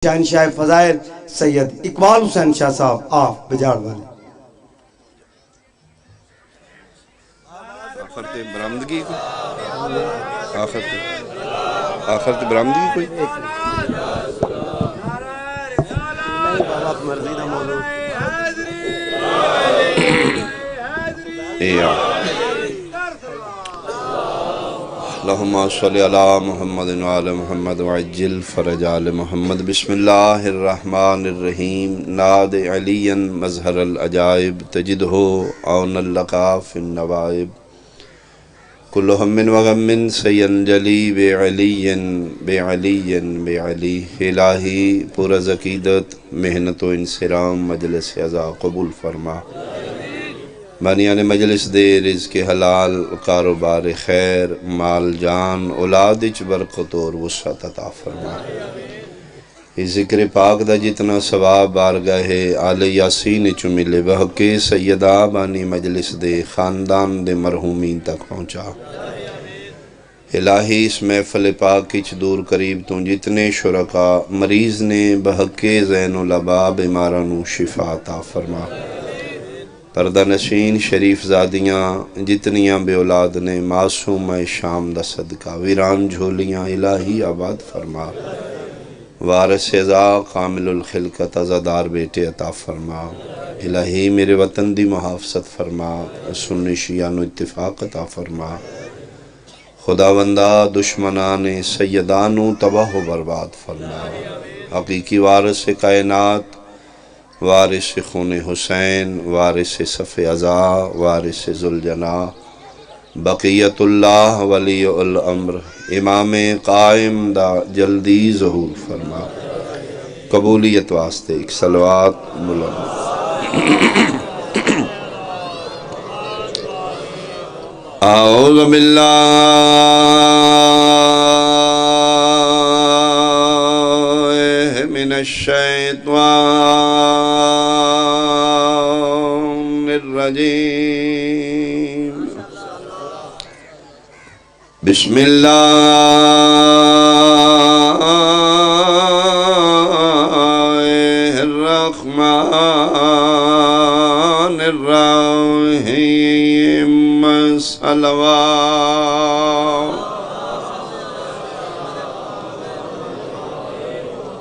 شہنشاہ فضائل سید اقبال حسین شاہ صاحب آپ بجاڑ والے آخر تے برآمدگی کوئی آخر تے برآمدگی کوئی بابا مرضی دا موضوع اللہم صلی علی محمد وعلی محمد وعجل فرج آل محمد بسم اللہ الرحمن الرحیم ناد علی مظہر العجائب تجدہ عون اللقا فی النوائب کل ہم وغم سینجلی بے علی الہی پرز عقیدت محنت و انصرام مجلس عزا قبول فرما بانیان مجلس دے رزق حلال کاروبار خیر مال جان اولاد اچ برکت اور وسعت عطا فرما یہ ذکر پاک دا جتنا ثواب بارگاہ آل یاسین اچ ملے بحق سیدہ بانی مجلس دے خاندان دے مرحومین تک پہنچا الہی اس محفل پاک اچ دور قریب تو جتنے شرکا مریض نے بحق زین العبا بیمارانو شفا عطا فرما پردہ نشین شریف زادیاں جتنیاں بے اولاد نے معصوم شام دا صدقہ ویران جھولیاں الہی آباد فرما وارث عزا کامل الخلقت عزادار بیٹے عطا فرما الہی میرے وطن دی محافظت فرما سنی شیعانو اتفاق عطا فرما خداوندہ دشمنان سیدانو تباہ و برباد فرما حقیقی وارث کائنات وارث خون حسین وارث صف عزا وارث ذوالجناح بقیت اللہ ولی الامر امام قائم دا جلدی ظہور فرما قبولیت واسطے ایک صلوات بلند اعوذ باللہ من الشیطان الرجیم بسم اللہ الرحمن الرحیم صلوات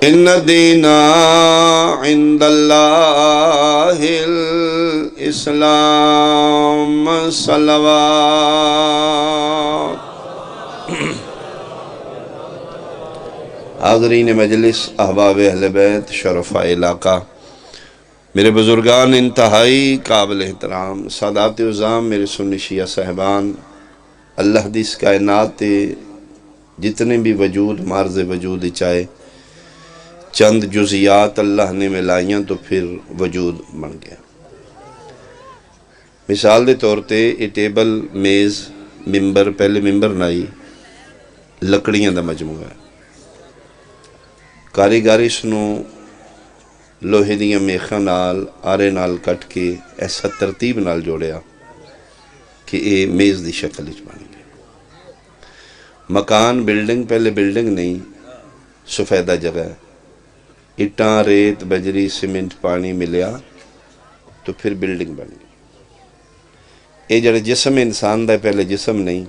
ان الدین عند اللہ الاسلام صلوات حاضرین مجلس احباب اہل بیت شرفاء علاقہ میرے بزرگان انتہائی قابل احترام سادات عظام میرے سنی شیعہ صاحبان اللہ دی اس کائنات جتنے بھی وجود مارز وجود چاہے چند جزیات اللہ نے ملائیاں تو پھر وجود بن گیا مثال دے طور تے یہ ٹیبل میز ممبر پہلے ممبر نائی لکڑیاں دا مجموعہ ہے کاریگاری سنو لوہے دیاں میخاں نال آرے نال کٹ کے ایسا ترتیب نال جوڑیا کہ یہ میز دی شکل اچ بن گیا مکان بلڈنگ پہلے بلڈنگ نہیں سفیدہ جگہ ہے اٹاں ریت بجری سیمنٹ پانی ملیا تو پھر بلڈنگ بن گئی یہ جڑے جسم انسان دا پہلے جسم نہیں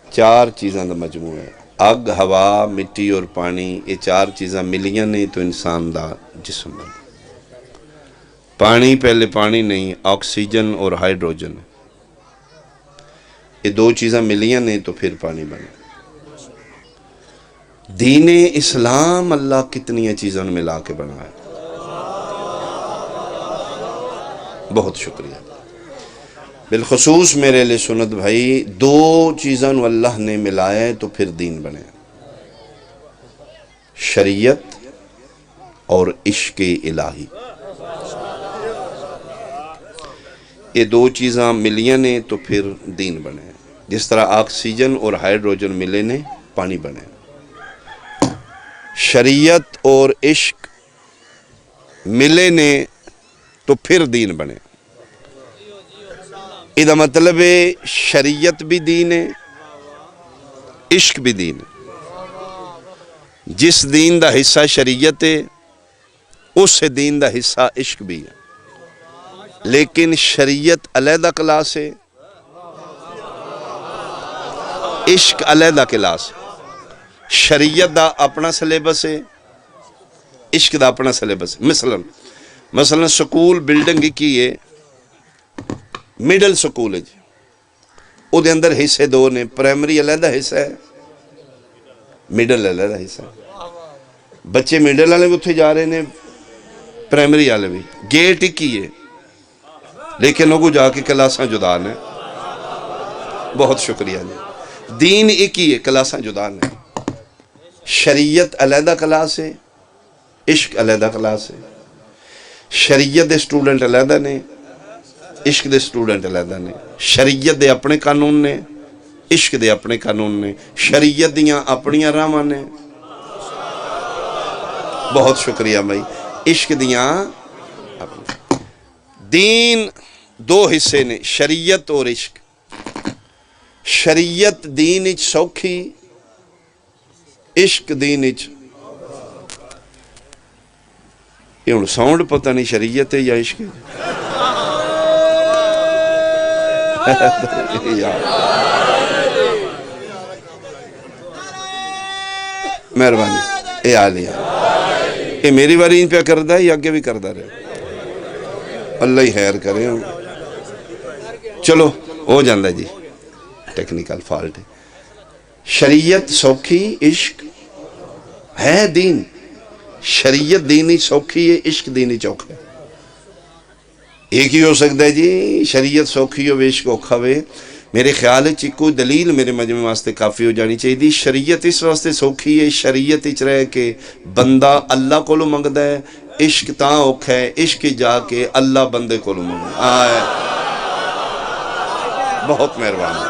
چار چیزاں دا مجموعہ ہے اگ ہوا مٹی اور پانی یہ چار چیزاں ملیاں نہیں تو انسان دا جسم بن پانی پہلے پانی نہیں آکسیجن اور ہائیڈروجن یہ دو چیزاں ملیاں نہیں تو پھر پانی بنے دین اسلام اللہ کتنی چیزوں ملا کے بنایا بہت شکریہ بالخصوص میرے لئے سنت بھائی دو چیزوں اللہ نے ملایا تو پھر دین بنے شریعت اور عشق الہی یہ دو چیزاں ملیاں نے تو پھر دین بنے جس طرح آکسیجن اور ہائیڈروجن ملے نے پانی بنے شریعت اور عشق ملے نے تو پھر دین بنے یہ مطلب ہے شریعت بھی دین ہے عشق بھی دین ہے جس دین دا حصہ شریعت ہے اس دین دا حصہ عشق بھی ہے، لیکن شریعت علیحدہ کلاس ہے، عشق علیحدہ کلاس ہے۔ شریعت دا اپنا سلیبس ہے، عشق دا اپنا سلیبس ہے۔ مثلا سکول بلڈنگ کی ہے، مڈل سکول ہے جی، او دے اندر حصے دو نے، پرائمری علیحدہ حصہ ہے، مڈل علیحدہ حصہ ہے۔ بچے مڈل والے بھی اتنے جا رہے ہیں، پرائمری والے بھی، گیٹ ایک ہی ہے لیکن لوگوں جا کے کلاساں جدا نے۔ بہت شکریہ جی۔ دین ایک ہی ہے، کلاساں جدا نے۔ شریعت علیحدہ کلاس ہے، عشق علیحدہ کلاس ہے۔ شریعت دے سٹوڈنٹ علیحدہ نے، عشق دے سٹوڈنٹ علیحدہ نے۔ شریعت دے اپنے قانون نے، عشق دے اپنے قانون نے۔ شریعت دیاں اپنیاں راہاں نے، بہت شکریہ بھائی، عشق دیاں دین دو حصے نے، شریعت اور عشق۔ شریعت دین اچ سوکھی، عشق دین اچ یہ ہوں ساؤنڈ پتہ نہیں شریعت ہے یا عشق ہے۔ مہربانی اے عالیہ، یہ میری باری پہ کردہ ہے یا آگے بھی کردہ رہے؟ اللہ ہی خیر کرے۔ چلو ہو جاندہ جی، ٹیکنیکل فالٹ ہے۔ شریعت سوکھی، عشق ہے دین۔ شریعت دینی سوکھی ہے، عشق دینی چوکھا ہے۔ ایک ہی ہو سکتا ہے جی، شریعت سوکھی ہو عشق اوکھا ہوئے۔ میرے خیال ہے کوئی دلیل میرے مجمع واسطے کافی ہو جانی چاہیے دی۔ شریعت اس واسطے سوکھی ہے، شریعت اچ رہے کہ بندہ اللہ کو لو منگدا ہے، عشق تاں اوکھا ہے، عشق جا کے اللہ بندے کو لو منگدا ہے۔ بہت مہربانی،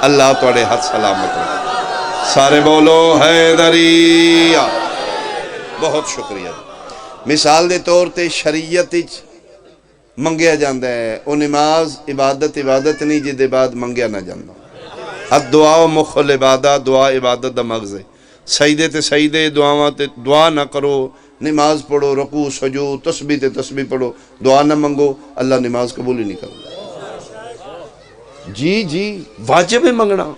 اللہ توڑے ہاتھ سلامت رکھے۔ سارے بولو حیدریہ۔ بہت شکریہ۔ مثال دے طور تے شریعت اچ منگیا جاندہ ہے، او نماز عبادت نہیں جی دے بعد منگیا نہ جاندہ۔ الدعا مخ العبادہ، دعا عبادت دا مغز ہے۔ سجدے تے سجدے، دعاواں تے دعا نہ کرو، نماز پڑھو، رکوع سجود تسبیح تے تسبیح پڑھو، دعا نہ منگو، اللہ نماز قبول ہی نہیں کرو۔ جی واجب ہے منگنا۔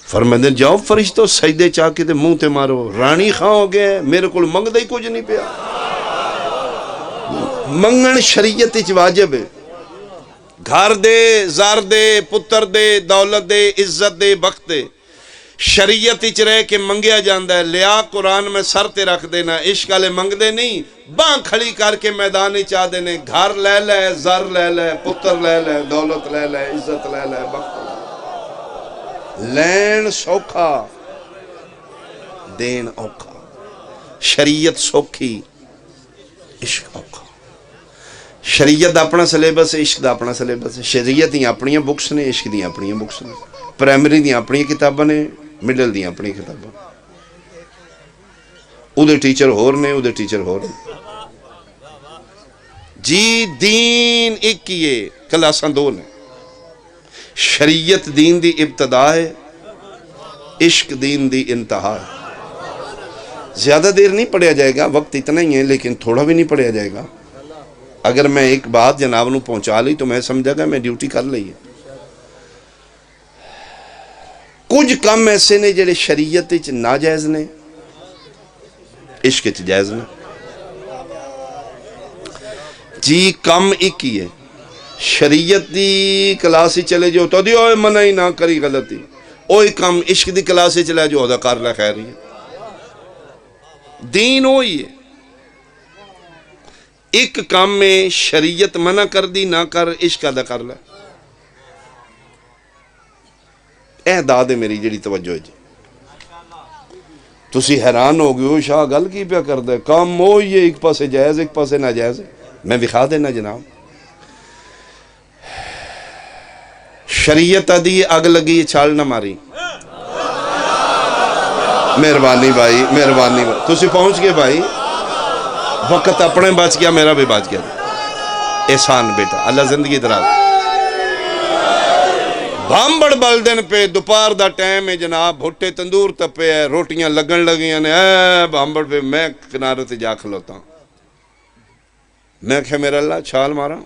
فرماندے جاؤ فرشتو سجدے چاہ کے تے منہ تے مارو، رانی خاں ہو گئے میرے کو منگ دے کچھ نہیں پیا۔ منگن شریعت اچ واجب ہے۔ گھر دے، زار دے، پتر دے، دولت دے، عزت دے، وقت دے، شریعت اچ رہ کے منگیا جاندہ ہے۔ لیا قرآن میں سر تے رکھ دینا، عشق والے منگ دے نہیں، باں کھڑی کر کے میدان چاہ دینے، گھر لے لے، زر لے لے، پتر لے لے، دولت لے لے، عزت لے لے، وقت لے لے۔ لین سوکھا، دین اوکھا۔ شریعت سوکھی، عشق اوکھا۔ شریعت دا اپنا سلیبس ہے، عشق دا اپنا سلیبس ہے۔ شریعت دیاں اپنیاں بکس نے، عشق دیاں اپنیاں بکس نے۔ پرائمری دیاں اپنی کتاباں نے، مڈل دیاں اپنی کتاباں۔ او دے ٹیچر ہور نے، او دے ٹیچر ہور نے۔ جی دین ایک ہی ہے، کلاساں دو نے۔ شریعت دین دی ابتدا ہے، عشق دین دی انتہا ہے۔ زیادہ دیر نہیں پڑھیا جائے گا، وقت اتنا ہی ہے، لیکن تھوڑا بھی نہیں پڑھیا جائے گا۔ اگر میں ایک بات جناب نو پہنچا لی تو میں سمجھا گا میں ڈیوٹی کر لی ہے۔ کچھ کم ایسے نے جڑے شریعت وچ ناجائز نے، عشق وچ جائز نے۔ جی کم ایک ہی ہے، شریعت دی کلاس ہی چلے جو تو دیو منع ہی نہ کری غلطی، اوہی کم عشق دی کلاس ہی چلے جو ادا کر لے خیر ہی ہے۔ دین ہوئی ہے، ایک کام میں شریعت منع کر دی نہ کر، عشق ادا کر لے۔ احداد ہے میری جڑی توجہ ہے جی۔ تسی حیران ہو گئے ہو شاہ گل کی پیا کر دے، کام ہوئی ہے، ایک پاسے جائز ایک پاسے ناجائز ہے۔ میں دکھا دینا جناب۔ شریعت دی اگ لگی چھال نہ ماری۔ مہربانی بھائی، مہربانی بھائی، تسی پہنچ گئے بھائی، وقت اپنے بچ گیا، میرا بھی بچ گیا۔ احسان بیٹا، اللہ زندگی دراز۔ بھامبڑ بل دن پہ دوپہر دا ٹائم ہے جناب بھٹے تندور تپے ہے روٹیاں لگن لگیاں نے اے بھامبڑ پہ میں کنارے تے جا کھلوتا ہوں میں کہا میرا اللہ چھال مارا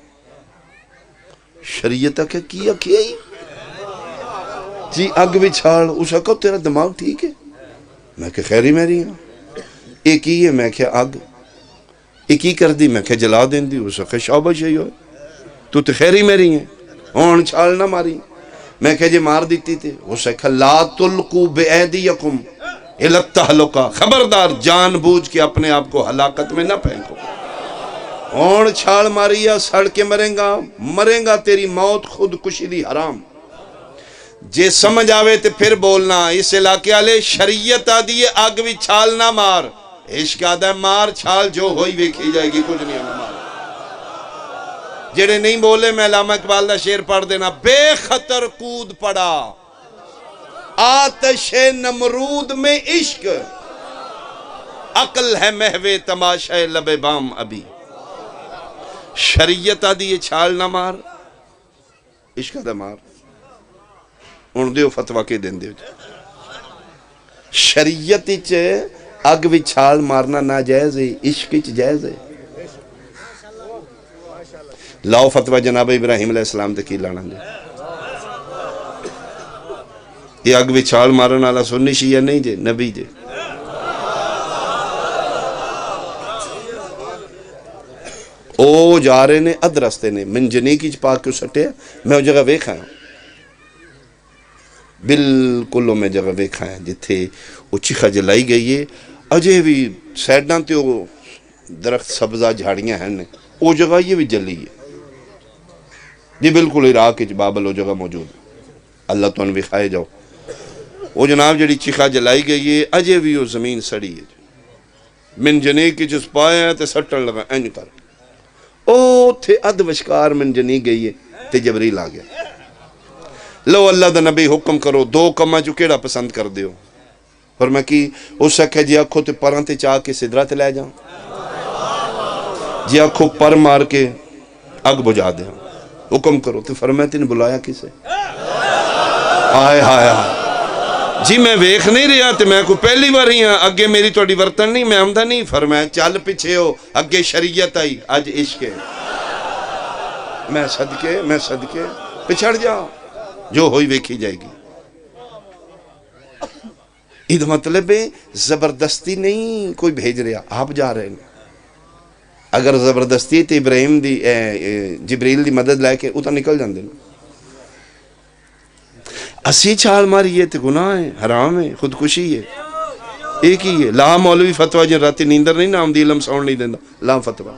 شریعت کہ کیا ہی جی اگ بھی چھال اس کو تیرا دماغ ٹھیک ہے میں کہ خیری میری ہوں ایک ہی ہے میں کہ اگ ایک ہی کر دی میں کہ جلا دین دی اس کو شابش ہے تو خیری میری ہیں ہون چھال نہ ماری میں کہ جی مار دیتی تھے اس کو لا تلقو بِأَيْدِيَكُمْ إِلَى التَّهْلُكَةِ خبردار جان بوجھ کے اپنے آپ کو ہلاکت میں نہ پھینکو ہون چھال ماریا سڑ کے مریں گا تیری موت خود کشی دی حرام جے سمجھ آوے تے پھر بولنا اس علاقے والے شریعت آدھی اگ بھی چھال نہ مار عشق آدھا ہے مار چھال جو ہوئی ویکھی جائے گی کچھ نہیں ہونا مار جڑے نہیں بولے میں علامہ اقبال دا شعر پڑھ دینا بے خطر کود پڑا آتش نمرود میں عشق عقل ہے محو تماشا لب بام ابھی شریعت آدھی یہ چھال نہ مار عشق دا مار ان دیو فتوہ کے دن دیو شریعت چے اگ بھی چھال مارنا ناجائز ہے عشق چ جائز ہے لاؤ فتوہ جناب ابراہیم علیہ السلام تے کی لانا دے یہ اگ بھی چھال مارنا والا سنی شیعہ نہیں جے نبی جے او جا رہے نے اد رستے نے من جنی کی پاک کیوں سٹے میں وہ جگہ ویکھا ہوں بالکل میں جگہ ویکھا ہے جتھے وہ چیخا جلائی گئی ہے اجے بھی سیڈاں تے وہ درخت سبزہ جھاڑیاں ہیں وہ جگہ یہ بھی جلی ہے یہ بالکل عراق کی بابل وہ جگہ موجود ہے اللہ تو ان بھی کھائے جاؤ وہ جناب جڑی چیخا جلائی گئی ہے اجے بھی وہ زمین سڑی ہے من جنی کی جس پائے ہیں تے سٹن لگا اینج کر او تھے اد وشکار من جنی گئی ہے تے جبریل آ گیا لو اللہ دا نبی حکم کرو دو کمہ جو کیڑا پسند کر دیو فرمایا کی اس سکھے جی آنکھوں تے پران تے چاہ کے صدرہ تے لے جاؤں جی آنکھوں پر مار کے اگ بجھا دیں حکم کرو تو فرمایا تین بلایا کسے آئے ہائے ہائے جی میں ویکھ نہیں رہا تے میں کو پہلی بار ہی ہاں اگے میری توڑی ورتن نہیں میں آمدہ نہیں فرمایا چل پیچھے ہو اگے شریعت آئی آج عشق ہے میں صدقے پچھڑ جاؤ جو ہوئی ویکھی جائے گی یہ مطلب ہے زبردستی نہیں کوئی بھیج رہا آپ جا رہے ہیں اگر زبردستی تے ابراہیم دی جبریل دی مدد لائے کے اتنا نکل جاندے اسی چھال ماری یہ تے گناہ ہے حرام ہے خودکشی ہے ایک ہی ہے لا مولوی فتوہ جن راتی نیندر نہیں نام دی علم ساؤنڈ نہیں دینا لا فتوہ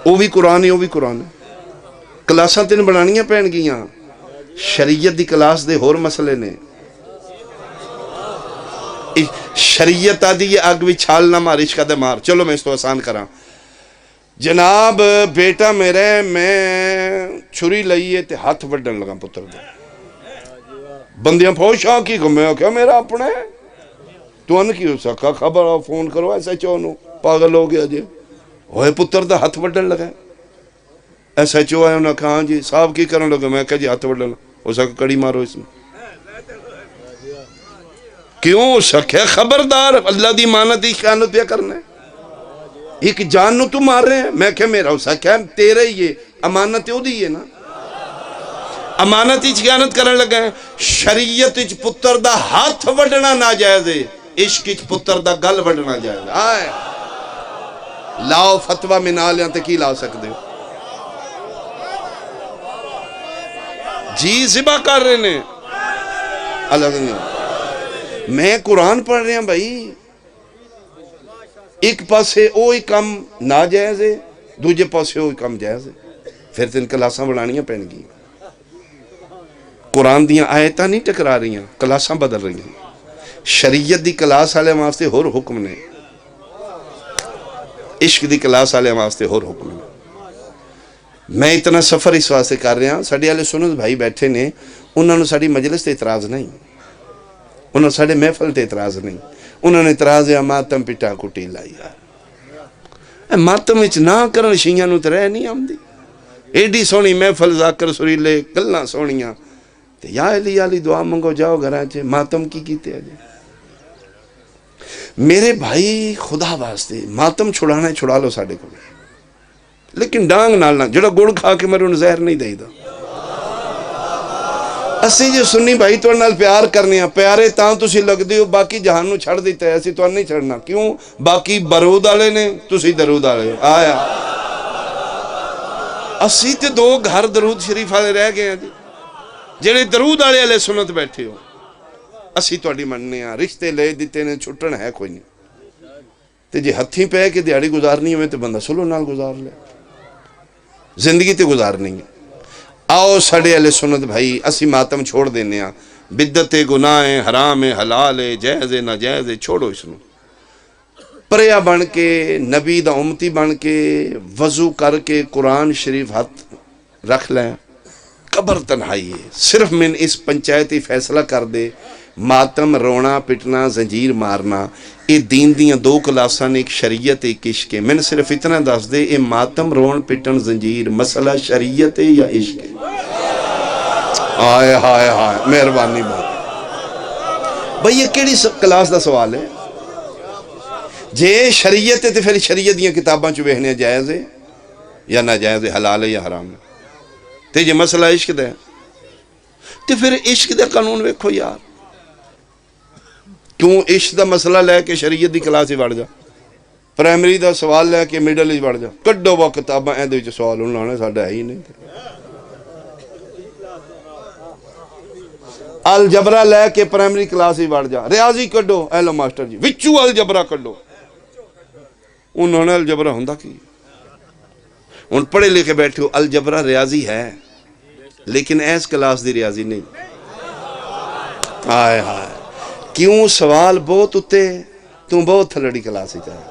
وہ بھی قرآن ہے کلاساں تین بنانیاں پہن گیاں شریعت دی کلاس دے ہور مسئلے نے شریعت آدھی یہ اگ بھی چھال نہ مار عشق دے مار چلو میں اس تو آسان کراں جناب بیٹا میرے میں چھری لئیے تے ہاتھ وڈن لگا پتر دے بندیاں پھوشاں کی گھمیں کیا میرا اپنے تو ان کی ہو سکا خبر آو فون کرو ایسا چونو پاگل ہو گیا جی ہوئے پتر دا ہاتھ وڈن لگا ایسا چو آئے انہوں نے کہا جی صاحب کی کرنے لگا میں کہا جی ہاتھ وڈن لگا ہو سکا کڑی مارو اس میں کیوں سکھے خبردار اللہ دی مانت دی خیانت پیا کرنا ہے ایک جان نو تو مار رہے ہیں میں کہ میرا ہو سکھے تیرے یہ امانت ہو دی ہے نا امانت ہی خیانت کرنے لگا ہے شریعت اچ پتر دا ہاتھ وڈنا ناجائز ہے عشق اچ پتر دا گل وڈنا جائز ہے آئے لاؤ فتوہ میں نہ لیاں تے کی لا سکتے ہو جی ذبح کر رہے نے اللہ دنیا میں قرآن پڑھ رہے ہیں بھائی ایک پاسے اوہی کم ناجائز ہے دوجے پاسے اوہی کم جائز ہے پھر تین کلاساں بڑھانیاں پہن گئی قرآن دیاں آیتاں نہیں ٹکرا رہی ہیں کلاساں بدل رہی ہیں شریعت دی کلاس والے واسطے ہور حکم نے عشق دی کلاس والے واسطے ہور حکم نے میں اتنا سفر اس واسطے کر رہا ہوں ساڑھے والے سنت بھائی بیٹھے نے انہوں نے ساڑھی مجلس تے اعتراض نہیں انہوں نے ساڑھے محفل تے اعتراض نہیں انہوں نے اعتراض ہے ماتم پٹا کٹی لائی ماتم اچ نہ کرن شیعہ نو تے رہ نہیں آمدی ایڈی سونی محفل ذاکر سریلے گلاں سونیاں تے یا علی علی دعا منگو جاؤ گھراں چ ماتم کی کیتے اجے میرے بھائی خدا واسطے ماتم چھڑانا ہے چھڑا لو ساڈے کو لیکن ڈانگ نال نہ جڑا گڑ کھا کے مروں زہر نہیں دئی دا اسی جو سنی بھائی تو نال پیار کرنے ہیں پیارے تاں تسی لگ دیو باقی جہان نو چھڑ دیتا ہے ایسی تو نہیں چھڑنا کیوں باقی برود آلے نے تسی درود آلے آیا اسی تے دو گھر درود شریف آلے رہ گئے ہیں جی جڑے درود آلے علیہ سنت بیٹھے ہو اسی تو اڈی مننے ہیں رشتے لے دیتے نے چھٹن ہے کوئی نہیں تے جی ہتھیں پہ کہ دیاڑی گزارنی ہوئے تے بندہ سلو نال گزار لے زندگی تے گزارنی ہے آؤ سڑے علیہ سنت بھائی اسی ماتم چھوڑ دینے ہیں بدت گناہ حرام حلال جائز ناجائز چھوڑو اس نو پریا بن کے نبی دا امتی بن کے وضو کر کے قرآن شریف ہاتھ رکھ لیں قبر تنہائی ہے صرف من اس پنچایتی فیصلہ کر دے ماتم رونا پٹنا زنجیر مارنا یہ دین دیاں دو کلاساں نے ایک شریعت ایک عشق ہے میں نے صرف اتنا دس دے یہ ماتم رون پٹن زنجیر مسئلہ شریعت ہے یا عشق ہے آئے ہائے ہائے مہربانی بات بھئی یہ کیڑی کلاس دا سوال ہے جے شریعت ہے تو پھر شریعت دیاں کتاباں چو ویکھنے جائز ہے یا ناجائز ہے حلال ہے یا حرام ہے تے جے مسئلہ عشق دا ہے تو پھر عشق دا قانون ویکھو یار کیوں عشق دا مسئلہ لے کے شریعت دی کلاس ہی بڑھ جا پرائمری دا سوال لے کے میڈل ہی بڑھ جا کڈو وہ کتاباں اے دے وچ سوال انہوں نے ساڈا ہے ہی نہیں الجبرہ لے کے پرائمری کلاس ہی بڑھ جا ریاضی کڈو اے لو ماسٹر جی وچو الجبرہ کڈو انہوں نے الجبرہ ہوندا کی ان پڑھے لکھے بیٹھے ہو الجبرہ ریاضی ہے لیکن ایس کلاس دی ریاضی نہیں آئے ہائے کیوں سوال بہت اتے تم بہت تھلڑی کلاس ہی چاہے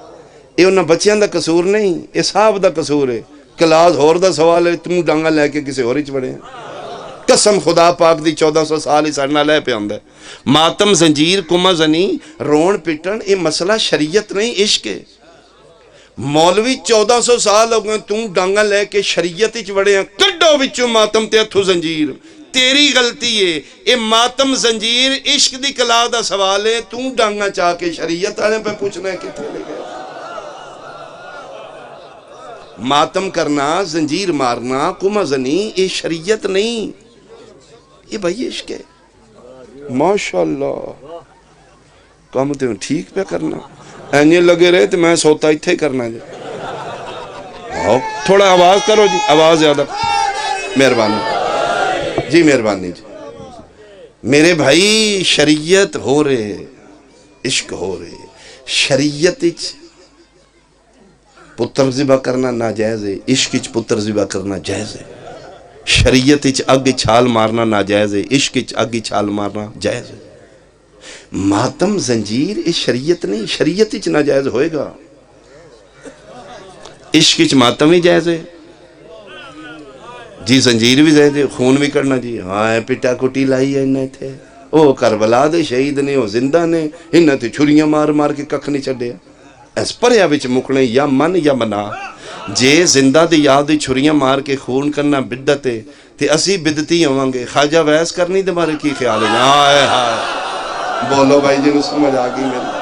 یہ انہاں بچیاں دا قصور نہیں یہ صاحب دا قصور ہے کلاس ہور دا سوال ہے تم ڈانگا لے کے کسی اور ہی چڑھے ہیں قسم خدا پاک دی 1400 سال ہی سڑنا لے پہ آندہ ہے ماتم زنجیر کمہ زنی رون پٹن یہ مسئلہ شریعت نہیں عشق ہے مولوی 1400 سال ہو گئے تم ڈانگا لے کے شریعت ہی چڑھے ہیں کڈو وچو ماتم تے اتھو زنجیر تیری غلطی ہے یہ ماتم زنجیر عشق دی کلا دا سوال ہے تم ڈانگا چاہ کے شریعت آنے پہ پوچھنا ہے کتنے لے گئے ماتم کرنا زنجیر مارنا کمہ زنی یہ شریعت نہیں یہ بھائی عشق ہے ماشاءاللہ کام تے ٹھیک پہ کرنا اینجے لگے رہے تو میں سوتا اتھے کرنا جی تھوڑا آواز کرو جی آواز زیادہ مہربانی جی مہربانی جی میرے بھائی شریعت ہو رہے عشق ہو رہے شریعت پتر ذبح کرنا ناجائز ہے عشق پتر ذبح کرنا جائز ہے شریعت اگ چھال مارنا ناجائز ہے عشق اگ چھال مارنا جائز ہے ماتم زنجیر اس شریعت نہیں شریعت ناجائز ہوئے گا عشق ماتم ہی جائز ہے جی زنجیر بھی جائز ہے خون بھی کرنا جی ہاں پٹا کٹی لائی ہے انہیں تھے او کربلا دے شہید نے او زندہ نے انہیں تھے چھریاں مار مار کے ککھ نہیں چڑھے اس پر یا بچ مکنے یا من یا منا جے زندہ دی یاد دی چھریاں مار کے خون کرنا بدت ہے تے اسی بدتی ہوں گے خواجہ ویس کرنی دے بارے کی خیال ہے ہائے ہائے بولو بھائی جی نو سمجھ آگئی میری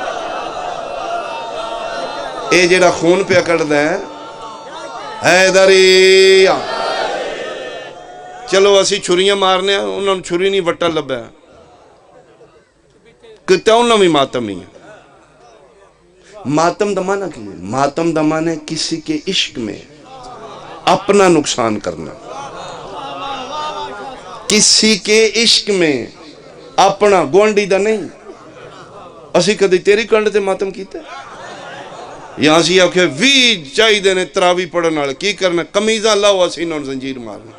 اے جیڑا خون پہ اکڑ دیں حیدری چلو اسی چھریاں مارنے ہیں انہوں نے چھری نہیں وٹا لبا ہے کتے انہوں بھی ماتم ہی ہے ماتم دمانا کی ہے ماتم دمانا کسی کے عشق میں اپنا نقصان کرنا کسی کے عشق میں اپنا گوانڈی دا نہیں اسی کدی تیری کنڈ تے ماتم کیتا ہے یہاں سی آکھے وی چاہی دینے تراوی پڑھنا کی کرنا کمیزہ لاؤ اسی انہوں زنجیر مارنا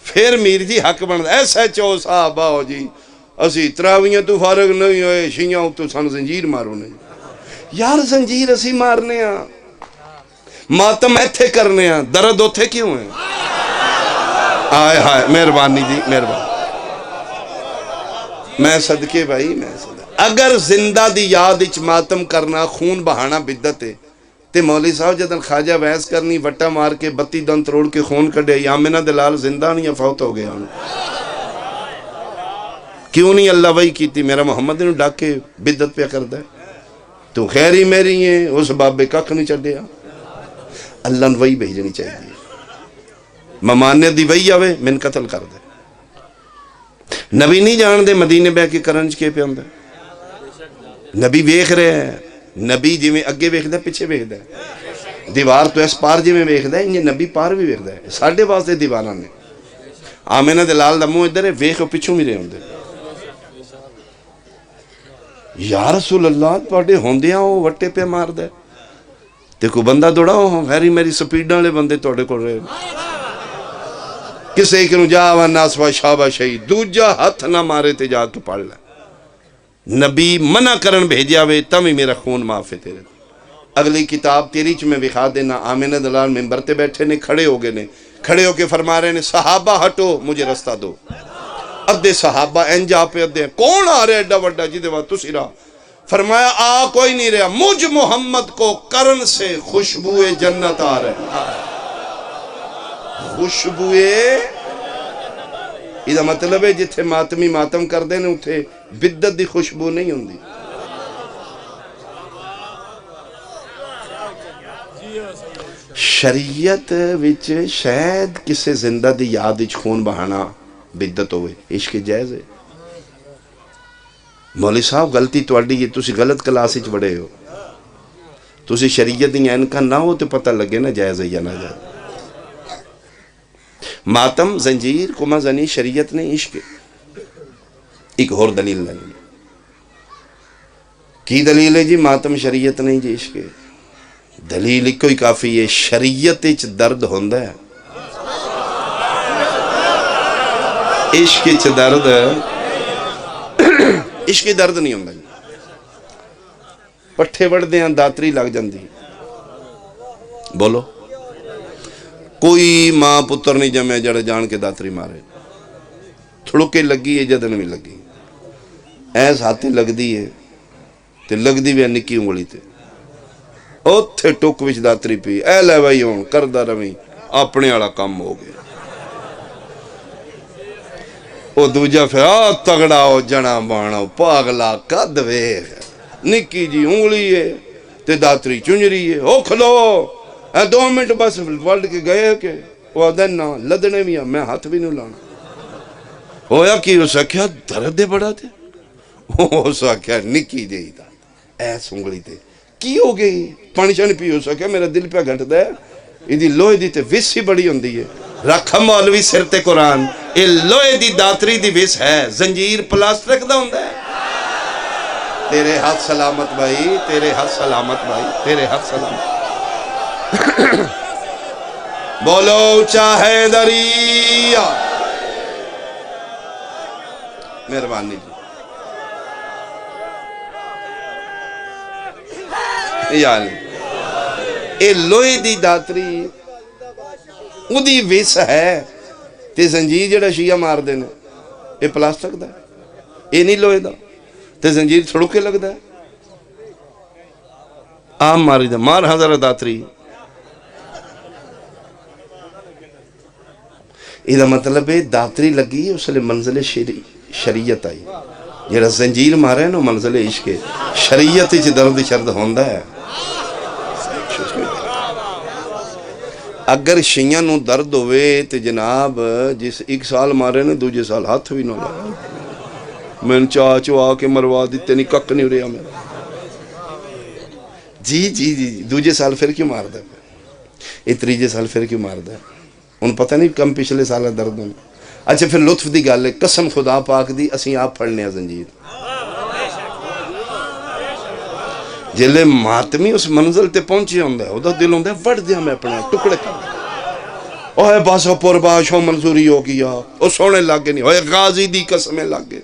پھر میر جی حق بند ایسا چو صاحب آؤ جی اسی تراویاں تو فارغ نہیں ہوئے شیعہ تو سن زنجیر مارو نہیں یار زنجیر اسی مارنے ہیں ماتم ایتھے کرنے ہیں درد ہوتے کیوں ہیں آئے ہائے مہربانی جی مہربانی میں صدقے بھائی میں صدقے اگر زندہ دی یاد اچ ماتم کرنا خون بہانا بدت ہے تے مولوی صاحب جدن خواجہ بحث کرنی وٹا مار کے 32 دن تروڑ کے خون کڈے آمنہ دلال زندہ نہیں فوت ہو گیا کیوں نہیں اللہ وہی کیتی میرا محمد نے ڈاک کے بدت پہ کردا ہے تو خیری میری ہیں اس بابے ککھ نہیں چڈیا اللہ نے وہی بھیجنی چاہیے ممانے دی وہی آوے من قتل کر دے نبی نہیں جان دے مدینے بہ کے کرنج کے پہ آندا نبی ویکھ رہے ہیں نبی جی میں اگے ویکھدا پیچھے ویکھدا ہے دیوار تو اس پار جی میں ویکھدا ہے یہ نبی پار بھی ویکھدا ہے ساڈے واسطے دیواراں نے آمنہ دلال دا منہ ادھر ہے ویکھ پیچھوں بھی رہے ہوندے یا رسول اللہ تواڈے ہوندیاں او وٹے پہ ماردا ہے تے کوئی بندہ دوڑا ہو خیری میری سپیڈاں والے بندے تواڈے کول رہے کسے ایک نو جا وا ناس وا شابا شہید دوجا ہاتھ نہ مارے تے جا کے پڑھ لے نبی منع کرن بھیجیا وے تم ہی میرا خون معاف ہے تیرے اگلی کتاب تیری چ میں دکھا دینا آمنہ دلال ممبر تے بیٹھے نے کھڑے ہو گئے نے کھڑے ہو کے فرما رہے نے صحابہ ہٹو مجھے رستہ دو ادھے صحابہ انجا پہ ادھے کون آ رہے ایڈا وڈا جی دے وقت تسی رہا فرمایا آ کوئی نہیں رہا مجھ محمد کو کرن سے خوشبوئے جنت آ رہے خوشبوئے یہ مطلب ہے جتھے ماتمی ماتم کر دے نے اتھے بدت دی خوشبو نہیں ہوندی شریعت وچ شاید کسے زندہ دی یاد وچ خون بہانا بدت ہوئے عشق جائز ہے مولوی صاحب غلطی تواڈی ہے تسی غلط کلاس وچ بڑے ہو تسی شریعت دی اینکا نہ ہو تو پتہ لگے نا جائز ہے یا نہ جائز ماتم زنجیر کما زنی شریعت نے عشق ایک اور دلیل نہیں کی دلیل ہے جی ماتم شریعت نہیں جی عشق دلیل کوئی کافی ہے شریعت وچ درد ہوندا ہے عشق وچ درد عشق درد نہیں ہوندا پٹھے وڑدے ہیں داتری لگ جاندی بولو کوئی ماں پتر نہیں جمع جڑ جان کے داتری مارے تھڑکے لگی ہے جدن بھی لگی ایس ہاتھی لگ دی ہے تے لگ دی بھی ہے نکی انگلی تے اوتھے ٹوک وچ داتری پی اے لے بھائی ہون کردہ رویں اپنے والا کام ہو گیا او دوجہ پھر تگڑا ہو جنا بانا پاگلا قد ویکھ نکی جی انگلی ہے تے داتری چنجری ہے او کھلو 2 منٹ بس ورلڈ کے گئے کہ وہ دن لدنے بھی میں ہاتھ بھی نہیں لانا ہویا کہ اس آکھیا درد بڑا تھے اس آکھیا نکی جی تھا ایس انگلی تے کی ہو گئی پانی شانی پی اس آکھیا میرا دل پہ گھٹ دے یہ لوہے دی تے وس ہی بڑی ہوندی ہے رکھا مولوی سر تے قرآن یہ لوہے دی داتری دی وس ہے زنجیر پلاسٹک دا ہوندہ ہے تیرے ہاتھ سلامت بھائی تیرے ہاتھ سلامت بھائی تیرے ہاتھ سلامت بولو چاہے دریا مہربانی جی یعنی اے لوہے دی داتری او دی ویس ہے تے زنجیر جڑا شیعہ مار دینے اے پلاسٹک دا اے نہیں لوہے دا تے زنجیر تھوڑو کے لگ دا عام ماری دا مار ہزار داتری یہ مطلب ہے داتری لگی اس لئے منزل شریعت آئی جیڑا زنجیر مارا ہے نا منزل عشق شریعت چی درد شرد ہوندہ ہے اگر شیعہ نو درد ہوئے تو جناب جس 1 سال مارے نا دوجے سال ہاتھ بھی نہ لگا میں نے چاچو آکے مروا دیتے نہیں کک نہیں رہا میں جی دوجے سال پھر کیوں مار دا یہ 3 سال پھر کیوں مار دا ان پتہ نہیں کم پچھلے سالہ درد میں اچھا پھر لطف دی گل ہے قسم خدا پاک دی اسی آپ پڑھنے ہیں زنجیر جلے ماتمی اس منزل تے پہنچے ہوندہ ہے ادھا دل ہوندہ ہے وڑ دیا میں اپنے ٹکڑے کر اوہ باسو پرباش ہو منظوری ہو گیا او سونے لگ گئے نہیں اوہ غازی دی قسمیں لگ گئے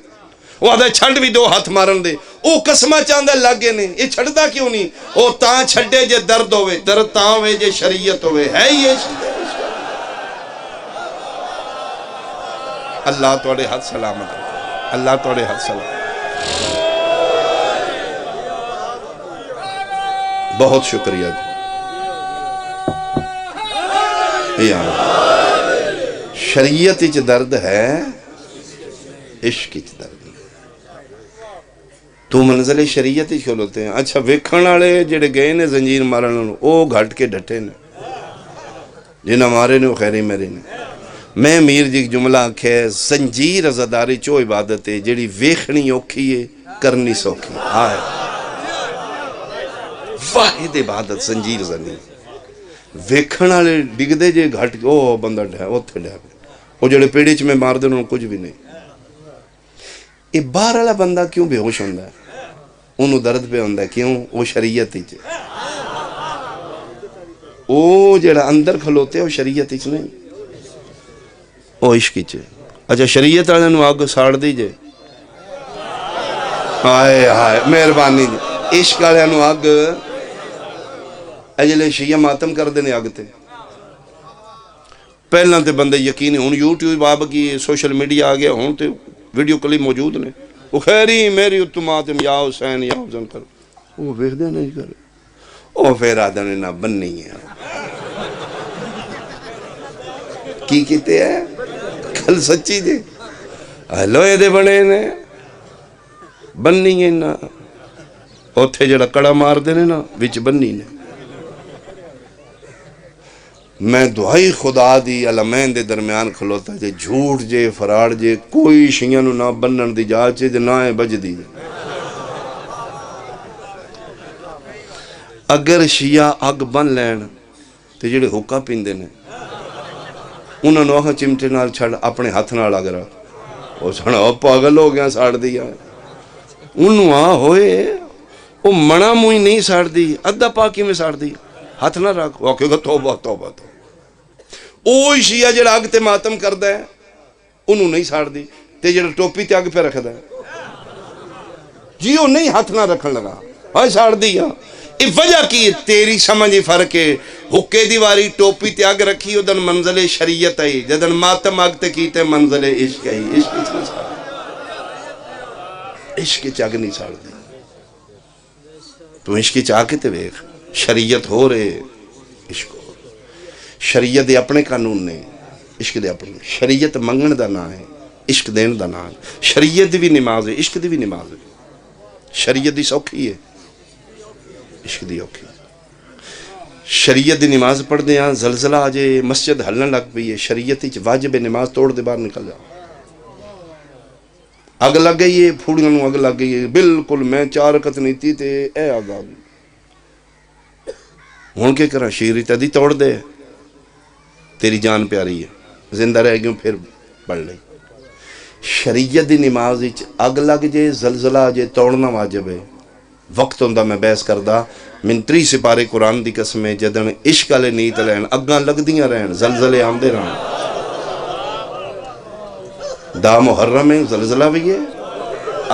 وہ آدھے چھڑ بھی 2 ہاتھ مارن دے او قسمہ چاندے لگ گئے نہیں یہ چھڑ دا کیوں نہیں او تاں چھڑے جے درد ہوئے درد تاں ہوئے جے شریعت ہوئے ہے یہ شریعت اللہ توڑے حد سلامت اللہ توڑے حد سلامت بہت شکریہ جی یا شریعت وچ درد ہے، عشق وچ درد نہیں۔ تو منزل شریعت ہی کھلوتے ہیں۔ اچھا ویکھن والے جڑے گئے نے زنجیر مارن او گھٹ کے ڈٹے نے، جنہاں مارے نے وہ خیری میرے نے۔ میں میر جی جملہ آکھے زنجیر عزاداری چو عبادت ہے جڑی ویکھنی اوکھی ہے کرنی سوکھی آئے واحد عبادت زنجیر زنی ویکھن والے ڈگ دے جے گھٹ کے او بندہ ڈھے اوتھے ڈھے وہ جڑے پیڑی چ میں مار دے انہوں کچھ بھی نہیں۔ یہ باہر والا بندہ کیوں بے ہوش ہوندا ہے؟ انہوں درد پہ ہوندا ہے کیوں؟ وہ شریعت ہی او جڑا اندر کھلوتے وہ شریعت ہی نہیں، او عشق ہی۔ اچھا شریعت والے نو اگ ساڑ دیجے، ہائے ہائے مہربانی جی، عشق والے نو اگ اجلے شیعہ ماتم کر دینے اگ تے پہلا تے بندے یقین ہوں یوٹیوب آپ کی سوشل میڈیا آ گیا ہوں تے ویڈیو کلپ موجود نے، وہ خیری میری اتماتم یا حسین یا حسین کر وہ ویکھ دے نہیں کر وہ پھر آدھا نے نہ بننی ہے کی کیتے ہیں کل سچی دے لوہے دے بنے نے بننی ہے نا اوتھے جڑا کڑا مار دے نے نا وچ بننی نے۔ میں دعائی خدا دی علمین دے درمیان کھلوتا جے جھوٹ جے فراڑ جے کوئی شیعہ نو نہ بنن دی جاچے جے نہ بج دی۔ اگر شیعہ اگ بن لین تے جڑے حکا پیندے نے انہوں نے آخا چمٹے نال چھڑ اپنے ہاتھ نال اگر وہ سنا پاگل ہو گیا ساڑ دیا انہوں ہوئے وہ منا موئی نہیں ساڑ دی ادھا پاکی میں ساڑ دی ہاتھ نہ رکھ وہ کہے گا توبہ توبہ تو اوہ شیعہ جڑا اگ تے ماتم کردہ ہے انہوں نہیں ساڑ دی تے جڑا ٹوپی تے اگ پہ رکھ دا ہے جی وہ نہیں ہاتھ نہ رکھن لگا ہاں ساڑ دیا یہ وجہ کی تیری سمجھ فرق ہے حکے دیواری ٹوپی تے اگ رکھی ادھن منزل شریعت ہے جدن ماتم اگ تے کیتے منزل عشق ہے عشق نہیں ساڑ عشق چاگ نہیں ساڑ دی تو عشق چاہ تے ویکھ شریعت ہو رہے عشق ہو شریعت دے اپنے قانون نے عشق دے اپنے شریعت منگن دا نا ہے عشق دین دا نا ہے شریعت دی بھی نماز ہے عشق دی بھی نماز ہے شریعت دی سوکھی ہے عشق دی اوکھی شریعت دی نماز پڑھ دے ہاں زلزلہ آجے مسجد ہلن لگ پئی ہے شریعت ہی واجب نماز توڑ دے باہر نکل جا اگ لگ گئی ہے پھوڑیاں نو اگ لگ گئی ہے بالکل میں 4 رکعت نہیں تھی تے اے اگ آ گئی ہون کے کرا شیری تدی توڑ دے تیری جان پیاری ہے زندہ رہ گیوں پھر پڑھ لئی شریعت دی نماز اگ لگ جے زلزلہ جے توڑنا واجب ہے وقت ہوندہ میں بحث کردہ من 3 سپارے قرآن دی قسم ہے جدن عشق والے نیت لین اگاں لگ دیاں رہن زلزلے آمدے رہن دا محرم ہے زلزلہ بھی ہے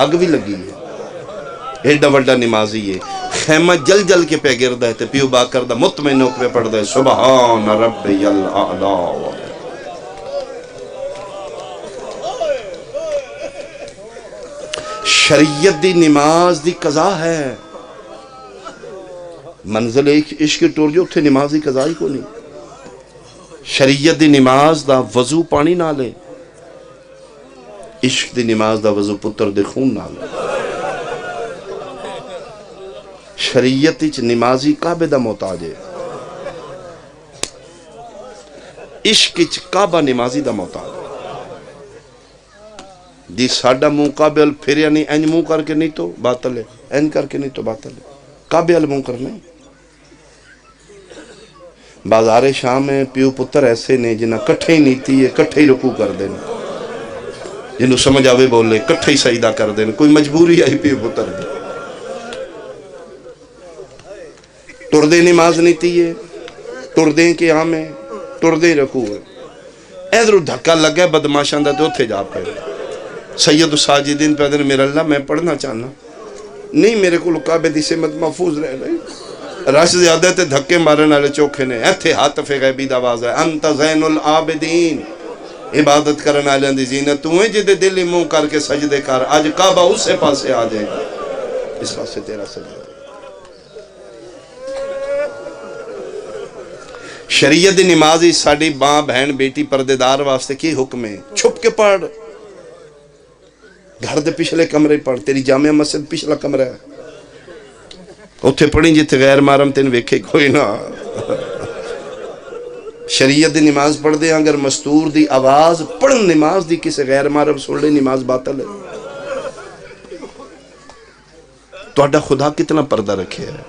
اگ بھی لگی ہے ایڈا وڈا نمازی ہے خیمہ جل جل کے پہ گردہ ہے تے پیو با کردہ مطمئن ہو کے پڑھ دے سبحان ربی الاعلی شریعت دی نماز دی قضا ہے منزل عشق ٹور جو اتھے نماز دی قضا ہی کو نہیں شریعت دی نماز دا وضو پانی نہ لے عشق دی نماز دا وضو پتر دے خون نہ لے شریعت چ نمازی کعبے دا محتاج ہے عشق چ کعبہ نمازی دا محتاج ہے دی ساڑا منہ کعبے ال پھریا نہیں اینج منہ کر کے نہیں تو باطل ہے اینج کر کے نہیں تو باطل ہے کعبے ال منہ کر نہیں بازار شام میں پیو پتر ایسے نے جنہ کٹھے ہی نیتی ہے کٹھے ہی رکوع کر دینا جنہوں سمجھ آوے بولے کٹھے ہی سجدہ کر دینا کوئی مجبوری آئی پیو پتر دی ٹردے نماز نیتی ہے ٹردے کے ہاں میں ٹردے رکوع ہے ایدر دھکا لگا بدماشاں دا تو اتھے جا پہ سید الساجدین پہ دن میرا اللہ میں پڑھنا چاہنا نہیں میرے کو کعبے دی سمت محفوظ رہ رہے رش زیادہ تے دھکے مارن والے چوکھے نے ایتھے حاطف غیبی دا آواز ہے انت زین العابدین عبادت کرن والے دی زینت تو ہے جدے دل منہ کر کے سجدے کر آج کعبہ اس سے پاسے آ جائے گا اس پاسے تیرا سجدہ شریعت دی نماز ہی ساڑی ماں بہن بیٹی پردے دار واسطے کی حکم ہے؟ چھپ کے پڑھ، گھر دے پچھلے کمرے پڑھ، تیری جامعہ مسجد پچھلا کمرہ ہے، اتھے پڑھیں جتے غیر محرم تین ویکھے کوئی نہ۔ شریعت دی نماز پڑھ دے، اگر مستور دی آواز پڑھن نماز دی کسے غیر محرم سن لے، نماز باطل ہے۔ تو اڈا خدا کتنا پردہ رکھے ہے؟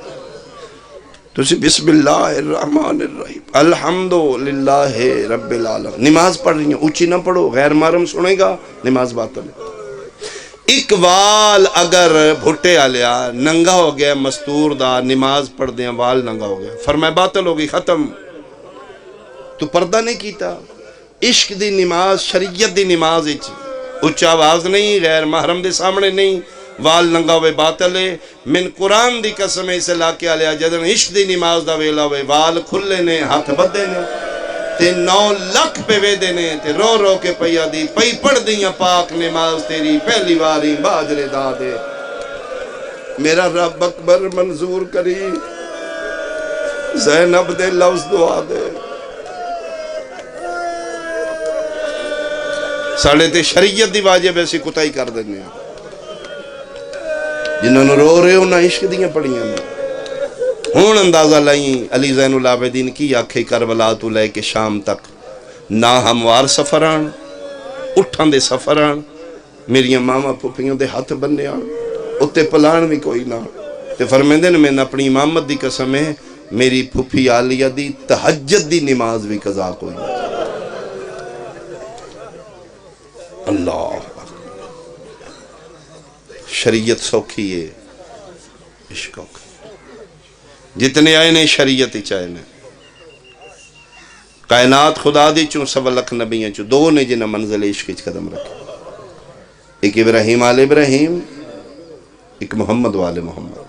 تو اسی بسم اللہ الرحمن الرحیم الحمدللہ رب العالمین نماز پڑھ رہی ہیں، اونچی نہ پڑھو، غیر محرم سنے گا، نماز باطل ہے۔ ایک وال اگر بھٹے آلیا ننگا ہو گیا مستور دا، نماز پڑھ دیا وال ننگا ہو گیا، فرمائے باطل ہوگی، ختم۔ تو پردہ نہیں کیتا۔ عشق دی نماز، شریعت دی نماز اچھا آواز نہیں، غیر محرم دے سامنے نہیں، وال ننگا ہوئے باطل ہے۔ من قرآن دی قسم اسے لاکے آلیا جدن عشق دی نماز دا ویلا ہوئے، وال کھلے نے، ہاتھ بدے نے، تے 9 لاکھ پہ ویدے نے، تے رو رو کے پیا دی پئی پڑھ دیاں پاک نماز تیری پہلی واری باجرے دا دے۔ میرا رب اکبر منظور کری، زینب دے لفظ دعا دے۔ ساڑھے تے شریعت دی واجب ایسی کتائی کر دینے ہیں، جنہوں نے رو رہے ہو نہ عشق دیاں پڑھیاں میں۔ ہون اندازہ لائیں علی زین العابدین کی آکھیں کربلا تو لے کے شام تک نہ ہموار سفران، اٹھان دے سفران، میریاں ماما پھپیوں دے ہاتھ بننے آن، اتے پلان بھی کوئی نہ۔ تے فرمیندے نے میں نے اپنی امامت دی قسم ہے، میری پھپی عالیہ دی تہجد دی نماز بھی قضا کوئی نہ۔ اللہ شریعت سوکھی ہے، عشق اوکھی، جتنے آئے نے شریعت ہی چاہے نے۔ کائنات خدا دی چون 1.25 لاکھ نبیاں چون 2 نے جنہ منزل عشق اچ قدم رکھے، ایک ابراہیم آل ابراہیم، ایک محمد وال محمد،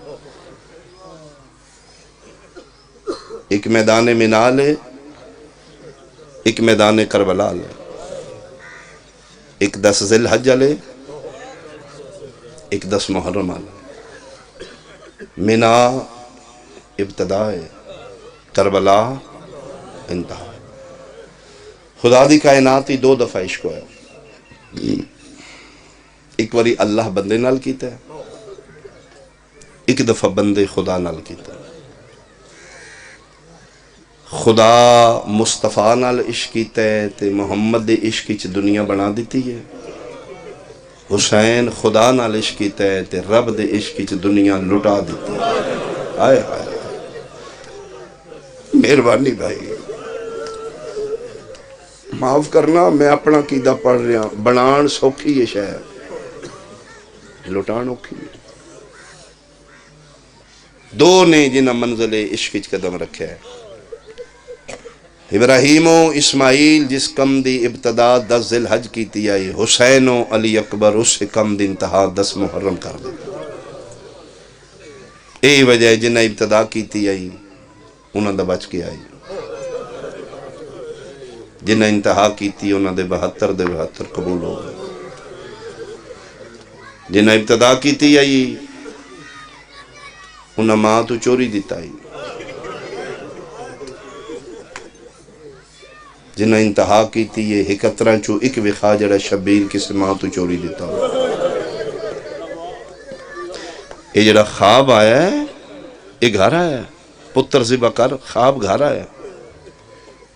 ایک میدان منہ لے، ایک میدان کربلا لے، ایک 10 ذی الحج لے، ایک 10 محرم لے۔ منہ ابتدا ہے، کربلا انتہا۔ خدا دی کائنات ہی 2 دفعہ عشق ہے، ایک واری اللہ بندے نال کیتا ہے، ایک دفعہ بندے خدا نال کیتا ہے۔ خدا مصطفیٰ نال عشق کیتا ہے تے محمد دے عشق وچ دنیا بنا دیتی ہے۔ حسین خدا نال عشق کیتا ہے تے رب دے عشق وچ دنیا لٹا دیتی ہے۔ آئے آئے مہربانی بھائی، معاف کرنا میں اپنا قیدہ پڑھ رہا، بنان سوکھی ہے شاید، لٹان اوکھی ہے۔ 2 نے جنہ منزل عشق وچ قدم رکھے ہے، ابراہیم و اسماعیل جس کم دی ابتدا 10 ذی الحج کیتی آئی، حسین و علی اکبر اس سے کم دی انتہا 10 محرم کر دی۔ اے وجہ جنہ ابتدا کیتی آئی انہاں دا بچ کے آئی، جنہ انتہا کیتی انہاں دے 72 دے 72 قبول ہو گئے۔ جنہ ابتدا کیتی آئی انہاں ماں تو چوری دیتا آئی، جنہ انتہا کیتی ہے 71 چو 1 وخا جڑا شبیر کسی ماں تو چوری دیتا ہو۔ یہ جڑا خواب آیا ہے یہ گھر آیا ہے، پتر ذبح کر، خواب گھر آیا ہے،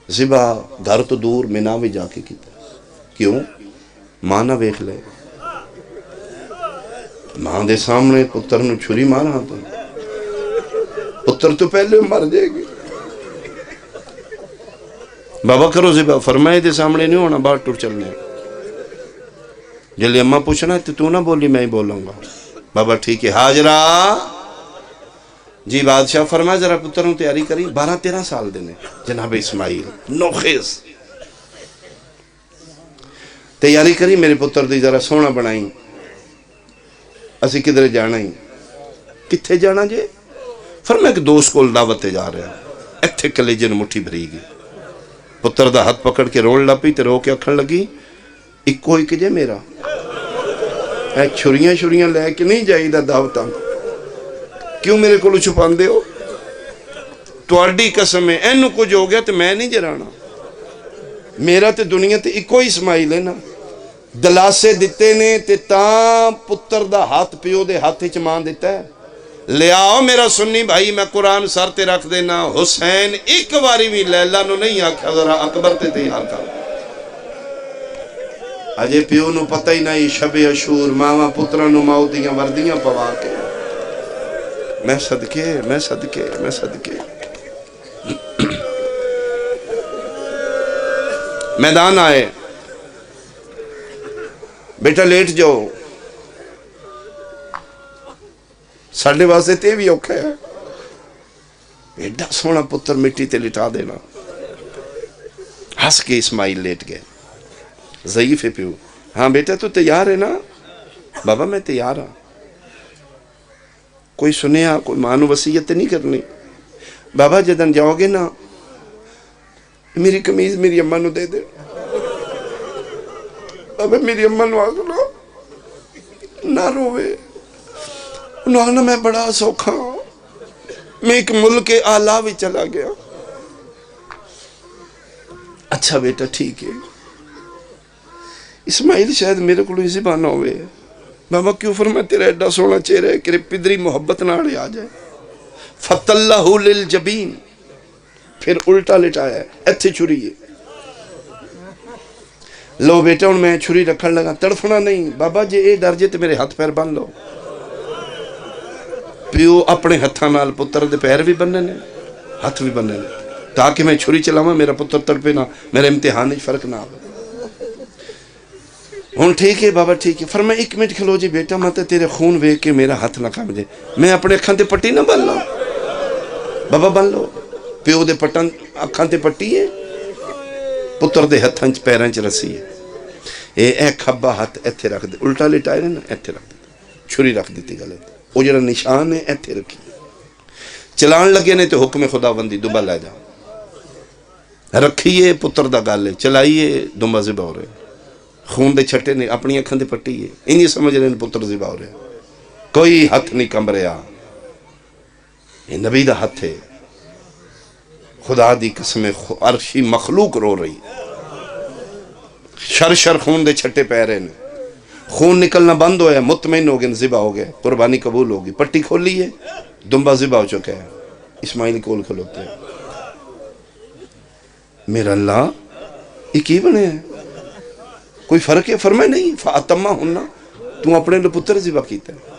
ذبح گھر تو دور منہ بھی جا کے کیتا۔ کیوں؟ ماں نہ ویکھ لے، ماں دے سامنے پتر نو چھری مارا تو پتر تو پہلے مر جائے گی۔ بابا کرو ذبح، فرمائے دے سامنے نہیں ہونا، باہر ٹور چلنے۔ جلے اماں پوچھنا تو نہ بولی میں ہی بولوں گا۔ بابا ٹھیک ہے، حاجرہ جی بادشاہ، فرمائے ذرا پتروں تیاری کری، 12-13 سال دینے جناب اسماعیل نوخیز تیاری کری، میرے پتر دی ذرا سونا بنائی، اسی کدھر جانا ہی، کتھے جانا جے؟ فرمائے کہ دوست کو دعوت جا رہے ہیں، ایتھے کلیجے نے مٹھی بھری گی، پتر دا ہاتھ پکڑ کے روڑ لاپی تے رو کے اکھن لگی، ایک جے میرا اے چھریاں لے کے نہیں جائی دا دعوتاں، کیوں میرے کو چھپان دے ہو؟ تواڈی قسم ہے اینو کچھ ہو گیا تو میں نہیں جرانا. میرا تے دنیا تے ایکو ہی اسماعیل ہے نا. دلاسے دیتے نے تے تاں پتر دا ہاتھ پیو دے ہاتھ وچ ماں دیتا ہے. لے آؤ میرا سنی بھائی میں قرآن سر تے رکھ دینا. حسین ایک باری بھی لیلا نو نہیں آکھیا ذرا اکبر تے تیار کر. اجے پیو نو پتہ ہی نہیں شب عاشور ماواں پتراں نو ماؤ دیاں وردیاں پوا کے. میں صدقے میدان آئے. بیٹا لیٹ جاؤ. ساڈے واسطے تے بھی اوکھا ہے. ایڈا سونا پتر مٹی تے لٹا دینا. ہنس کے اسماعیل لیٹ گئے. ضعیف ہے پیو. ہاں بیٹا تو تیار ہے نا؟ بابا میں تیار ہاں. کوئی سنیا کوئی ماں نو وصیت نہیں کرنی. بابا جدن جاؤ گے نا میری قمیض میری اماں نو دے دے. بابا میری اماں نو آگنا نہ روے. انہوں آگنا میں بڑا سوکھا ہوں. میں ایک ملک آلہ بھی چلا گیا. اچھا بیٹا ٹھیک ہے. اسماعیل شاید میرے کو اسی بانا ہوئے. بابا کیوں فرمایا تیرا ایڈا سونا چہرہ ہے کہ پدری محبت ناڑے آ جائے. فَتَلَّهُ لِلْجَبِينَ پھر الٹا لٹایا ہے. ایتھے چھری ہے. لو بیٹا ہوں میں چھری رکھن لگا. تڑفنا نہیں. بابا جے اے ڈر جے تے میرے ہاتھ پیر بن لو. پیو اپنے ہتھاں نال پتر دے پیر بھی بننے نے ہاتھ بھی بننے نے تاکہ میں چھری چلاواں میرا پتر تڑپے نہ میرے امتحان وچ فرق نہ آوے. ہن ٹھیک ہے بابا ٹھیک ہے. فرمایا ایک منٹ کھلو جی بیٹا میں تے تیرے خون ویکھ کے میرا ہاتھ نہ کام دے. میں اپنے اکھاں تے پٹی نہ بن لاں. بابا بن لو. پیو دے پٹن اکھاں تے پٹی ہے. پتر دے ہتھاں وچ پیراں وچ رسی ہے. اے کھبا ہاتھ ایتھے رکھ دے. الٹا لٹائے نا ایتھے رکھ دے. چھری رکھ دیتی گلے تے. وہ جڑا نشان ہے ایتھے رکھی. چلان لگے نے تے حکم خداوندی دبا لے جا. رکھیے پتر دا گل ہے. چلائیے دمبا ذبح ہو رہے. خون دے چھٹے نے اپنی اکھاں تے پٹی ہے. انہی سمجھ رہے ہیں پتر ذبح ہو رہے. کوئی ہاتھ نہیں کمب رہا. یہ نبی دا ہاتھ ہے. خدا دی قسم عرشی مخلوق رو رہی. شر خون دے چھٹے پیرے نے. خون نکلنا بند ہویا. مطمئن ہو گئے ذبح ہو گئے. قربانی قبول ہوگی. پٹی کھولی ہے. دمبا ذبح ہو چکا ہے. اسماعیل کول کھلوتے ہیں. میرا اللہ یہ کی بنے ہے؟ کوئی فرق ہے؟ فرمائے نہیں. فاطمہ ہننا تو اپنے لئے پتر ذبح کیتا ہے.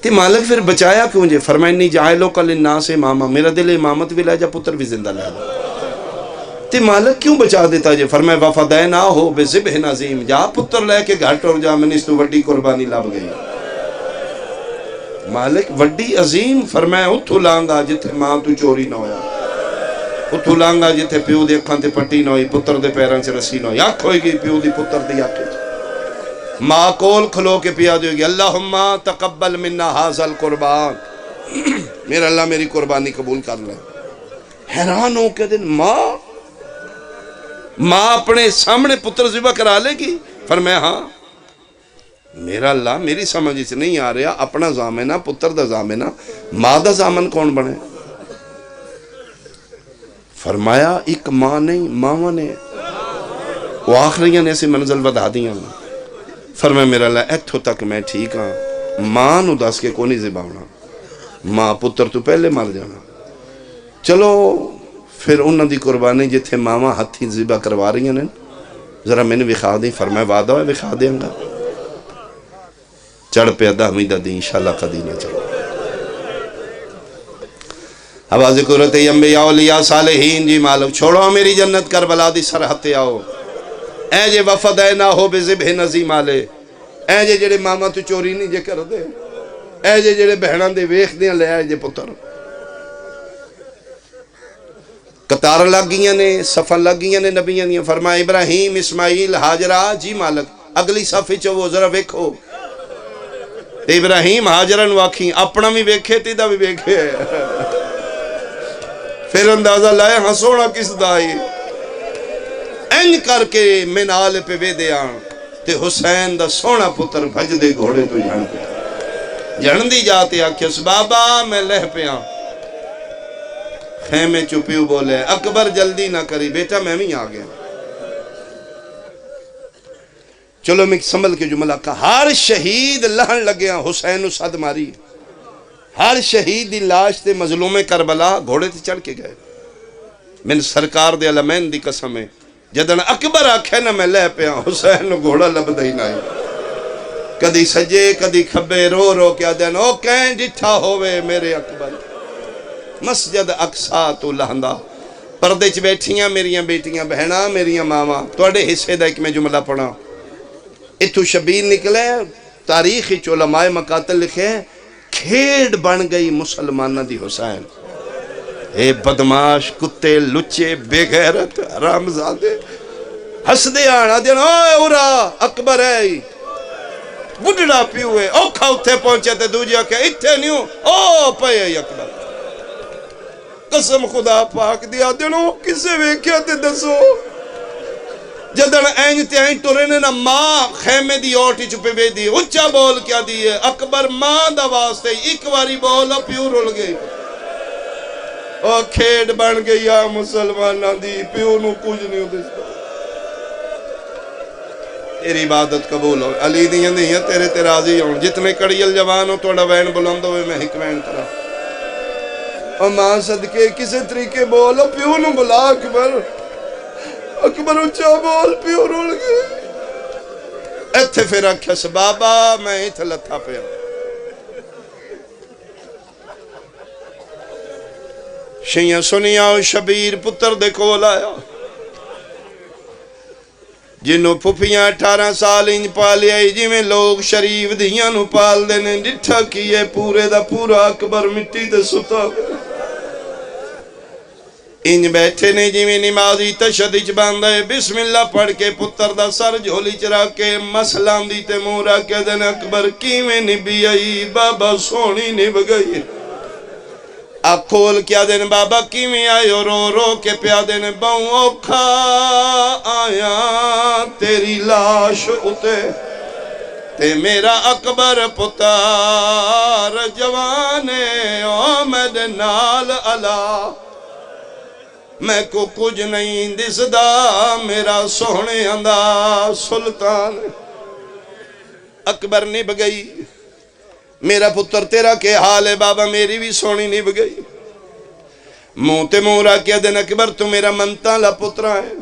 تے مالک پھر بچایا کیوں جے؟ فرمائے نہیں جائلو کل الناس اماما. میرا دل امامت بھی لے جا پتر بھی زندہ لے جا. تے مالک کیوں بچا دیتا جے؟ فرمائے وفدینا ہو بذبح عظیم. جا پتر لے کے گھر ٹر جا. میں نے اس تو وڈی قربانی لب گئی. مالک وڈی عظیم. فرمائے اتھو لانگا جتھے ماں تو چوری نہ ہویا. اتھو لانگا جتھے پیو دے اکھاں تے پٹی نہ ہوئی. پتر دے پیراں چ رسی نہ ہوئی. اکھ ہوئی گئی پیو دی پتر دی اکھ. ماں کول کھلو کے پیا دے گی. اللہم تقبل منا ھذا القربان. میرا اللہ میری قربانی قبول کر لے. حیران ہو کے دن ماں اپنے سامنے پتر ذبح کرا لے گی؟ فرمایا ہاں. میرا اللہ میری سمجھ سے نہیں آ رہا. اپنا زامنہ پتر دا زامنہ ماں دا زامن کون بنے؟ فرمایا ایک ماں نہیں ماں نے. وہ آخریاں نے ایسی منزل بدا دیاں. فرمایا میرا اللہ ایتھو تک میں ٹھیک ہاں. ماں نو دس کے کونی ذبح ہونا. ماں پتر تو پہلے مر جانا. چلو پھر انہاں دی قربانی جتھے ماما ہتھی ذبح کروا رہی ہیں ذرا میں نے وکھا دی. فرمایا وعدہ ہے وکھا دیاں گا. چڑھ پہ دہویں دا دی انشاءاللہ قدی نہ چڑھ. آواز قرت انبیاء اولیاء صالحین جی مالک چھوڑو میری جنت کربلا دی سرحد تے آؤ. اے جے وفد اے نہ ہو بذبح نظیم آلے. اے جے جڑے ماما تو چوری نہیں جے کر دے. اے جے جڑے بہناں دے ویکھ دیاں لے آئے جے پتر. قطار لگ گئیاں نے صفاں لگ گئیاں نے نبیاں دیاں. فرمایا ابراہیم اسماعیل ہاجرہ. جی مالک اگلی صفحے چو ذرا ویکھو. ابراہیم ہاجرہ نو آکھیں اپنا بھی ویکھے تیدا بھی ویکھے. پھر اندازہ لائے ہاں سونا کس دائی. این کر کے منال پہ وے دیاں تے حسین دا سونا پتر بھج دے گھوڑے تو جھن پہ. جھن دی جاتے آکھیس بابا میں لہ پہ آن. خیمے چپیو بولے اکبر جلدی نہ کری بیٹا میں بھی آ گیا. چلو میں سنبھل کے جملہ کہا. ہر شہید لہن لگیا حسین صد ماری. ہر شہید دی لاش تے مظلوم کربلا گھوڑے تے چڑھ کے گئے. من سرکار دے علمین دی قسم ہے جدن اکبر آکھے نہ میں لے پیا حسین نو گھوڑا لبدا ہی نہیں. کدی سجے کدی کھبے رو رو کیا دین او کہیں ڈٹھا ہوئے میرے اکبر. مسجد اقصا تو لہندا پردے چ بیٹھیاں میریاں بیٹیاں بہناں میریاں ماواں تواڈے حصے دا ایک میں جملہ پڑھا. اتھو شبیر نکلے تاریخ علماء مقاتل لکھے کھیڑ بن گئی مسلمانہ دی حسین. اے بدماش کتے لچے بے غیرت حرامزادے ہس دے آنا دین اوے اورا اکبر ہے بڑھڑا پیوے اوکھا اتھے پہنچے تے دوجیا کہ اتھے نیوں او پئے اکبر. قسم خدا پاک دیا دینو کسے ویکھیا تے دسو. جدن اینج تے اینج ٹورنے نا ماں خیمے دی اوٹی چپے بے دی اچھا بول کیا دیئے اکبر ماں دا واسطے ایک واری بول پیو رول گئی. او کھیڑ بن گئی آ مسلمانہ دی پیو نو کچھ نہیں ہوتے. تیری عبادت قبول ہو علی دیاں دیاں تیرے تے راضی ہوں جتنے کڑیل جوان ہو توڑا وین بلند ہوئے میں ایک وین کرا. او ماں صدقے کسے طریقے بولو پیو نو بلا اکبر. اکبر اچھا بول پیو رول گئے. ایتھے پھر رکھس بابا میں ایتھے لتھا پیا. شیعہ سنیا شبیر پتر دے کول آیا جنہوں پھپیاں 18 سال انج پالی آئی جی میں لوگ شریف دیاں نو پال دینے ڈٹھا کیے پورے دا پورا اکبر مٹی دے ستا گئے. انج بیٹھے نے جی میں نمازی تشدد باندھے بسم اللہ پڑھ کے پتر دا سر جھولی چرا کے مسلام دیتے مورا کے دن اکبر کی میں نبی آئی بابا سونی نب گئی. آپ کھول کیا دن بابا کی میں آئی رو رو کے پیا دن باؤں اوکھا آیا تیری لاش اتے تے میرا اکبر پتار جوانے آمد نال علا میں کو کچھ نہیں دسدا میرا سونے انداز سلطان. اکبر نب گئی میرا پتر تیرا کے حال ہے بابا میری بھی سونی نب گئی. موتے مورا کیا دن اکبر تو میرا منتا لا پترا ہے.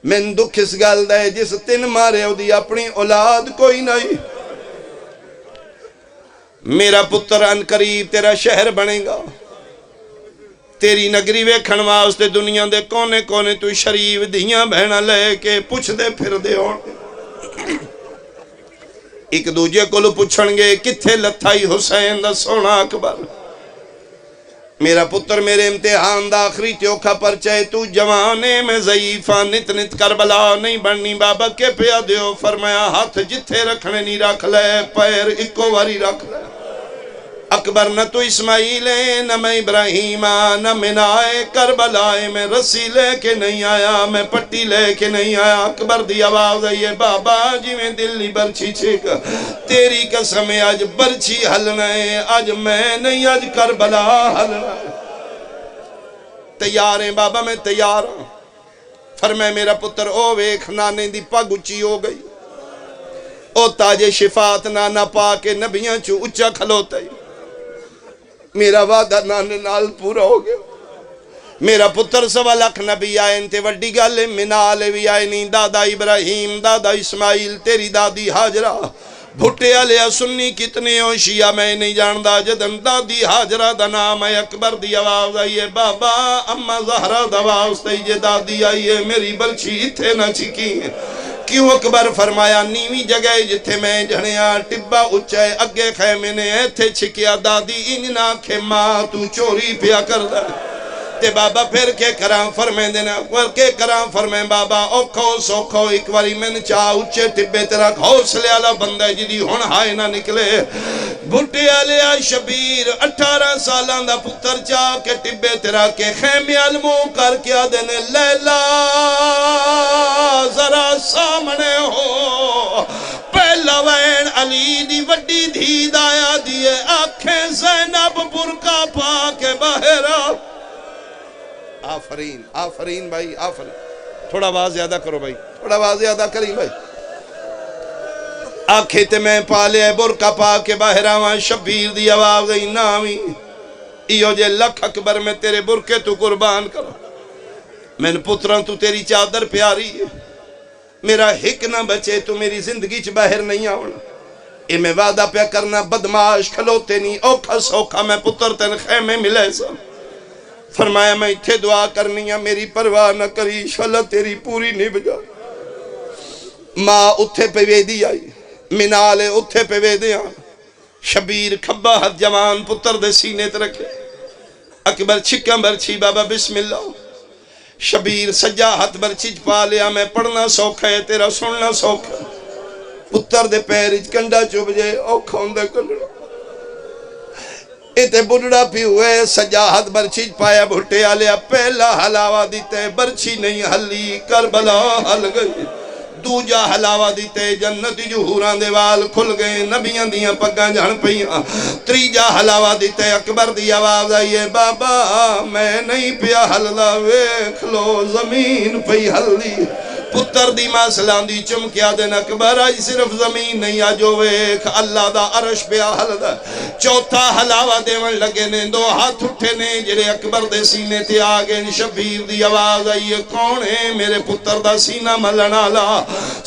من دکھ اس گل دے جس تن مارے ہو دی اپنی اولاد کوئی نہیں. میرا پتر ان قریب تیرا شہر بنے گا. تیری نگری ویکھن واسطے دنیا دے کونے کونے تو شریف دیاں بہنا لے کے پوچھ دے پھر دے ہون. ایک دوجے کو پوچھن گے کتھے لتھائی حسین دا سونا اکبر. میرا پتر میرے امتحان دا آخری چوکھا پر چاہے تو جوانے میں ضعیفہ نت نت کربلا نہیں بننی بابا کے پیا دیو. فرمایا ہاتھ جتھے رکھنے نہیں رکھ لے پیر اکو واری رکھ لے. اکبر نہ تو اسماعیل ہے نہ میں ابراہیم نہ منائے کربلائے میں رسی لے کے نہیں آیا میں پٹی لے کے نہیں آیا. اکبر دی آواز ہے بابا جی میں دلی برچی چھک تیری قسم آج برچی حلنا ہے آج میں نہیں آج کربلا حلنا ہے. تیار ہیں بابا میں تیار ہوں. فرمائے میرا پتر او ویکھ نانے دی پگ اچھی ہو گئی او تاج شفاعت نانا پا کے نبیاں چو اچھا کھلوتا ہی. میرا وعدہ نانے نال پورا ہو گیا. میرا پتر 1.25 لاکھ نبی آئے انتے وڈی گالے منالے بھی آئے نہیں. دادا ابراہیم دادا اسماعیل تیری دادی حاجرہ بھٹے علیہ سنی کتنے ہو شیعہ میں نہیں جاندہ جدن دادی حاجرہ دا نام ہے. اکبر دی آواز آئیے بابا اما زہرہ دا آواز تیجے دادی آئیے میری بلچی اتھے نہ چکی ہیں. کیوں اکبر فرمایا نیوی جگہ جتھے میں جھڑیاں ٹبا اچھائے اگے خیمے نے ایتھے چھکیا دادی انجنا کھے ماں تو چوری پیا کر دا. تے بابا پھر کے کرام فرمائیں دینا پھر کے کرام فرمائیں بابا اوکھو سوکھو ایک واری میں چاہ اچھے ٹبے تیرا گھوسلے والا بندہ جدی ہون ہائے نہ نکلے. بھٹے علیہ شبیر 18 سالان دا پتر چاہ کے ٹبے تیرا کے خیمے علمو کر کیا دینے لیلا ذرا سامنے ہو. پہلا وین علی دی وڈی دھید آیا دیئے آنکھیں زینب برکا پا کے باہر آفرین آفرین بھائی آفرین. تھوڑا آواز زیادہ کرو بھائی, تھوڑا آواز زیادہ کریں بھائی. آکھے تے میں پالے برکا پا کے باہر آواں, شبیر دی آواز گئی نامی ایو جے لکھ اکبر میں تیرے برکے تو قربان کرو. میں نے پتران تو تیری چادر پیاری ہے, میرا ہک نہ بچے تو میری زندگی چ باہر نہیں آونا. اے میں وعدہ پہ کرنا بدماش کھلوتے نہیں, اوکھا سوکھا میں پتر تن خیمے ملے سا. فرمایا میں اتھے دعا کرنی ہے, میری پرواہ نہ کری انشاءاللہ تیری پوری نبھ جا. ماں اتھے پہ ویدی آئی, منالے اتھے پہ ویدی آن. شبیر کھبا ہاتھ جوان پتر دے سینے تے رکھے, اکبر چھکاں برچھی بابا بسم اللہ. شبیر سجا ہاتھ برچیج پا لیا, میں پڑھنا سوکھا ہے تیرا سننا سوکھا. پتر دے پیرج کنڈا چوب جائے اوکھا ہوندے کنڈا. اتے بڑھڑا پی ہوئے سجا ہاتھ برچیج پایا بھٹے آلیا, پہلا حلاوہ دیتے برچی نہیں ہلی کربلا ہل گئی. دوجا حلاوہ دیتے جنتی جو حوران دے وال کھل گئے, نبیان دیاں پگاں جھن پئیاں. تریجا حلاوہ دیتے اکبر دی آواز آئیے, بابا میں نہیں پیا حلدہ ویکھ لو زمین پئی ہلدی. پتر دی ماسلان دی چمکیا دن اکبر آج صرف زمین نہیں آجو ویکھ اللہ دا عرش پیا حلدہ. چوتھا حلاوہ دیون لگے نے, دو ہاتھ اٹھے نے جڑے اکبر دے سینے تے آگے. شبیر دی آواز آئیے, کون ہے میرے پتر دا سینہ ملنا لا.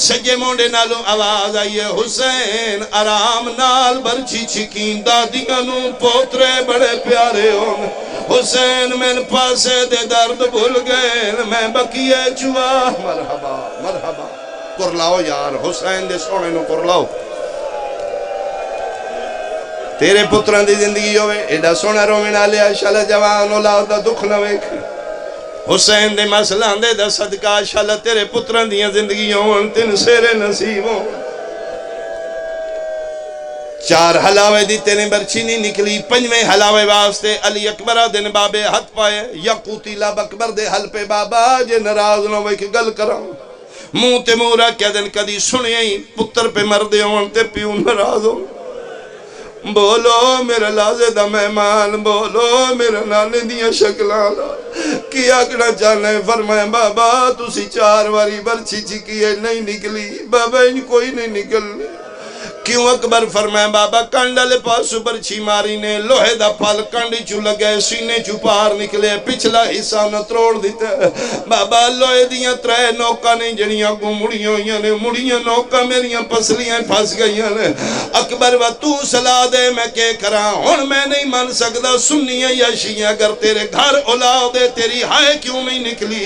سجے مونڈے نالوں آواز آئیے, حسین آرام نال برچی چھکین دادیاں نو پوترے بڑے پیارے ہون. حسین میں پاسے دے درد بھول گئے, میں بکیے چوا. مرحبا مرحبا کر لاؤ یار, حسین دے سونے نو کر لاؤ. تیرے پتران دی زندگی ہوئے ایڈا سونا رومنا لیا شالا جوان اولاد دا دکھ نہ ویکھ. حسین دے مسلان دے دا صدقہ شالا تیرے پتران دیاں زندگی ہون تن سیرے نصیب ہون. چار حلاوے دی تینے برچی نہیں نکلی. پنجویں حلاوے واسطے علی اکبرہ دن بابے ہاتھ پائے, یقوتی لاب اکبر دے حل پہ بابا جے نراز نہ ہوئے کہ گل کراں. منہ تے مورا کیا دن کدی سنے ہی پتر پہ مردے ہون تے پیوں نراز ہون. بولو میرا لازے دا مہمان, بولو میرا نانے دیا شکلانا کیا کنا چاہنے. فرمائے بابا تُسی چار واری برچی چکیے نہیں نکلی. بابا ان کوئی نہیں نکلنے. کیوں اکبر فرمائے بابا کنڈالے پاسو برچی ماری نے, لوہے دا پھل کنڈی چو لگے سینے چو پار نکلے, پچھلا حصہ نہ تروڑ دیتے. بابا لوہے دیاں ترے نوکا نہیں جڑیاں کو مڑیاں ہوئیاں نے, مڑیاں نوکا میریاں پسلیاں پھاس گئیاں نے. اکبر و تو صلاح دے میں کہ کراں, ہن میں نہیں مان سکدا سنی ہے یا شیعہ, اگر تیرے گھر اولاد ہے تیری ہائے کیوں نہیں نکلی.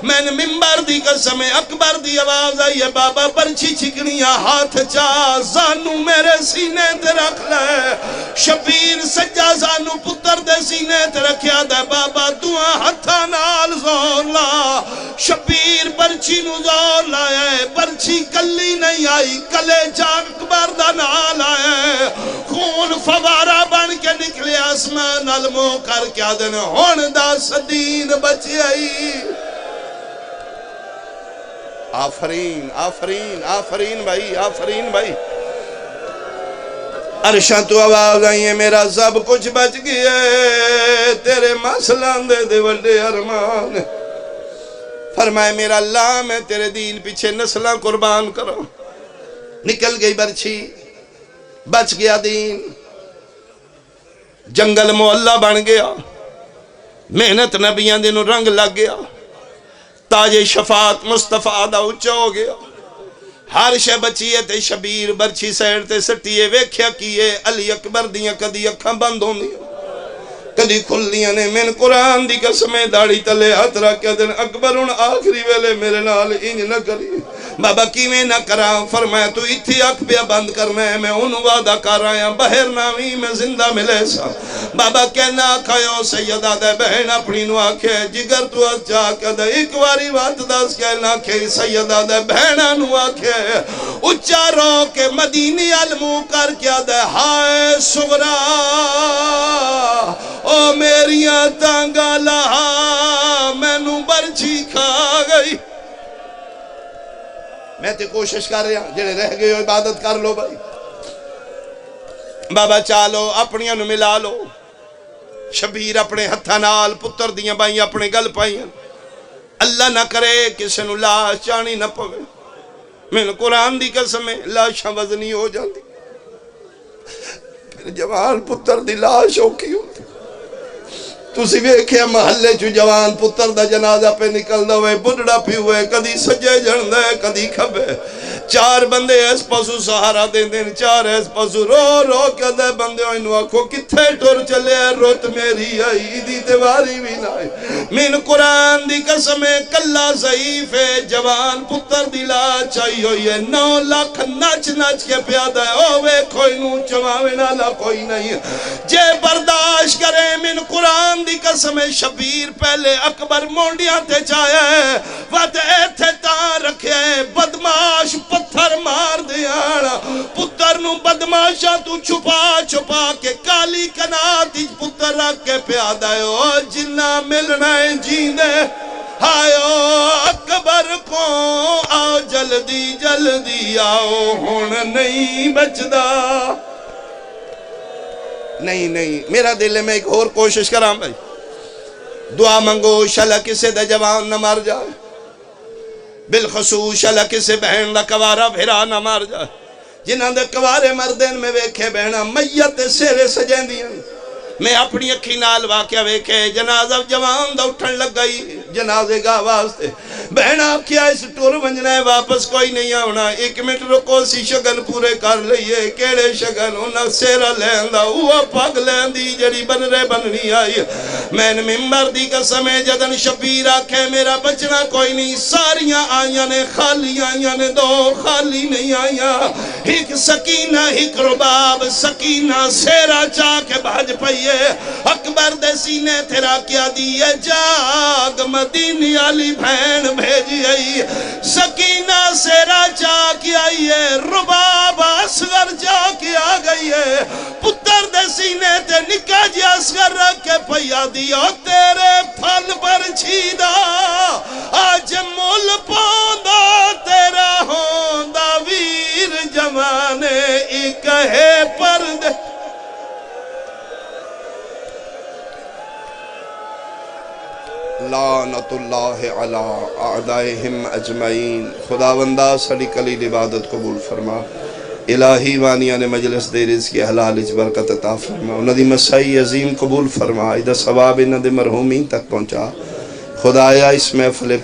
میں نے ممبر دی قسم اکبر دی آواز آئی ہے, بابا برچی چھکنیاں ہاتھ چاہ زانو میرے سینے تے رکھ لے. شبیر سجا زانو پتر دے سینے تے رکھیا دے. بابا دعا ہتھا نال زور لا. شبیر برچی نو زور لائے, برچی کلی نہیں آئی, کلے جان اکبر دا نال آئے. خون فوارہ بن کے نکلے آسمان علمو کر کیا دن ہون دا صدین بچی آئی. آفرین آفرین آفرین بھائی آفرین بھائی. عرشاں تو آواز آئی ہے, میرا سب کچھ بچ گیا تیرے مسلان دے دے وڈے ارمان. فرمائے میرا اللہ میں تیرے دین پیچھے نسلہ قربان کرو. نکل گئی برچی, بچ گیا دین, جنگل معلہ بن گیا, محنت نبیان دنوں رنگ لگ گیا, تاج شفاعت مصطفیٰ دا اچھا ہو گیا. ہر شے بچیے تے شبیر برچی سیڑ تے سٹیے ویکھیا کیے. علی اکبر دیاں کدی اکھاں بند ہوں دیاں کدی کھل دیاں نے. میں قرآن دی قسمیں داڑی تلے ہاتھ رکھیا دن اکبر ان آخری ویلے میرے نال انج نہ کری. بابا کیویں نہ کراں. فرمایا تو اتھی اکھ پیا بند کرنا ہے, میں انہوں وعدہ کر آیا بہر نامی میں زندہ ملے سا. بابا کہنا کھایو سیدہ دے بہن اپنی نو آکھے جگر تو از جا کے دے ایک واری بات دس کہنا کہ سیدہ دے بہن نو آکھے اچھا رو کے مدینی علمو کر کیا دے ہائے سغرا او میریاں تانگا لہا میں نو برچی کھا گئی. میں تے کوشش کر رہا جڑے رہ گئے ہو عبادت کر لو بھائی. بابا چالو اپنی انو ملا لو. شبیر اپنے ہتھا نال پتر دیاں بھائی اپنے گل پائیں. اللہ نہ کرے کسی نو لاش چانی نہ پوے میں قرآن دی قسم ہے لاشاں وزنی ہو جاندی پھر جوان پتر دی لاش اوکھی ہوتی تُسی ویکھیا محلے چو جوان پتر دا جنازہ پہ نکل دا ہوئے بڑھڑا پی ہوئے کدی سجے جن دے کدی کھبے چار بندے اس پاسو سہارا دیں دیں چار اس پاسو رو رو کے دے بندے انہوں آکھو کتھے ٹور چلے روت میری آئی دی دیواری بھی نائی من قرآن دی قسم کلا ضعیف جوان پتر دی لاش آئی ہوئی ہے 9 لاکھ نچ نچ کے پیادہ ہے اوے کوئی نو چماوے نالا کوئی نہیں جے برداشت کرے من قرآن دی قسم شبیر پہلے اکبر مونڈیاں تے چاہے وقت ایتھے تاں رکھے بدماش پتھر مار دیانا پتر نو بدماشا تو چھپا چھپا کے کالی کناتی پتر رکھ کے پیادہ ہے او جنہ ملنا ہے جیندے آئیو اکبر کو آؤ جلدی جلدی آؤ ہون نہیں بچدا نہیں میرا دل میں ایک اور کوشش کرام بھائی دعا منگو شلہ کسے دے جوان نہ مار جائے بالخصوص شلہ کسے بہن دا کوارا بھرا نہ مار جائے جنہاں دے کوارے مردین میں ویکھے بہنہ میت سیرے سجین دیاں میں اپنی اکھی نال واقعہ ویکھے جنازہ جوان دا اٹھن لگ گئی جنازے گا واسطے بہنا کیا اس ٹور ونجنا ہے واپس کوئی نہیں آونا 1 منٹ رکو سی شگن پورے کر لئیے کیڑے شگن انہا سیرہ لیندہ ہوا پاگ لیندی جڑی بنرے بننی آئی میں نے ممبر دی قسم جدن شبیر آکھے میرا بچنا کوئی نہیں ساریاں آئیاں نے خالی آئیاں نے 2 خالی نہیں آئیاں ایک سکینہ ایک رباب سکینہ سیرہ چاہ کے بھاج پئی اکبر دے سینے تیرا کیا دیئے جاگ مدینی علی بھین بھیجی آئی سکینہ سیرا جا کی آئی ہے رباب اصغر جا کی آگئی ہے پتر دے سینے تے نکا جی اصغر رکھ کے پیا دیا تیرے پھل پر چھیدہ آج مول پوندہ تیرا ہوندہ ویر جوانے ایک ہے پردے لعنت اللہ علی اعدائہم اجمعین خداوندہ سڑی کلی عبادت قبول فرما الہی وانیان مجلس دے رزق کی حلال اچ برکت عطا فرما انہاں دی مسائی عظیم قبول فرما ادھا ثواب انہاں دے مرحومین تک پہنچا خدایا اس محفل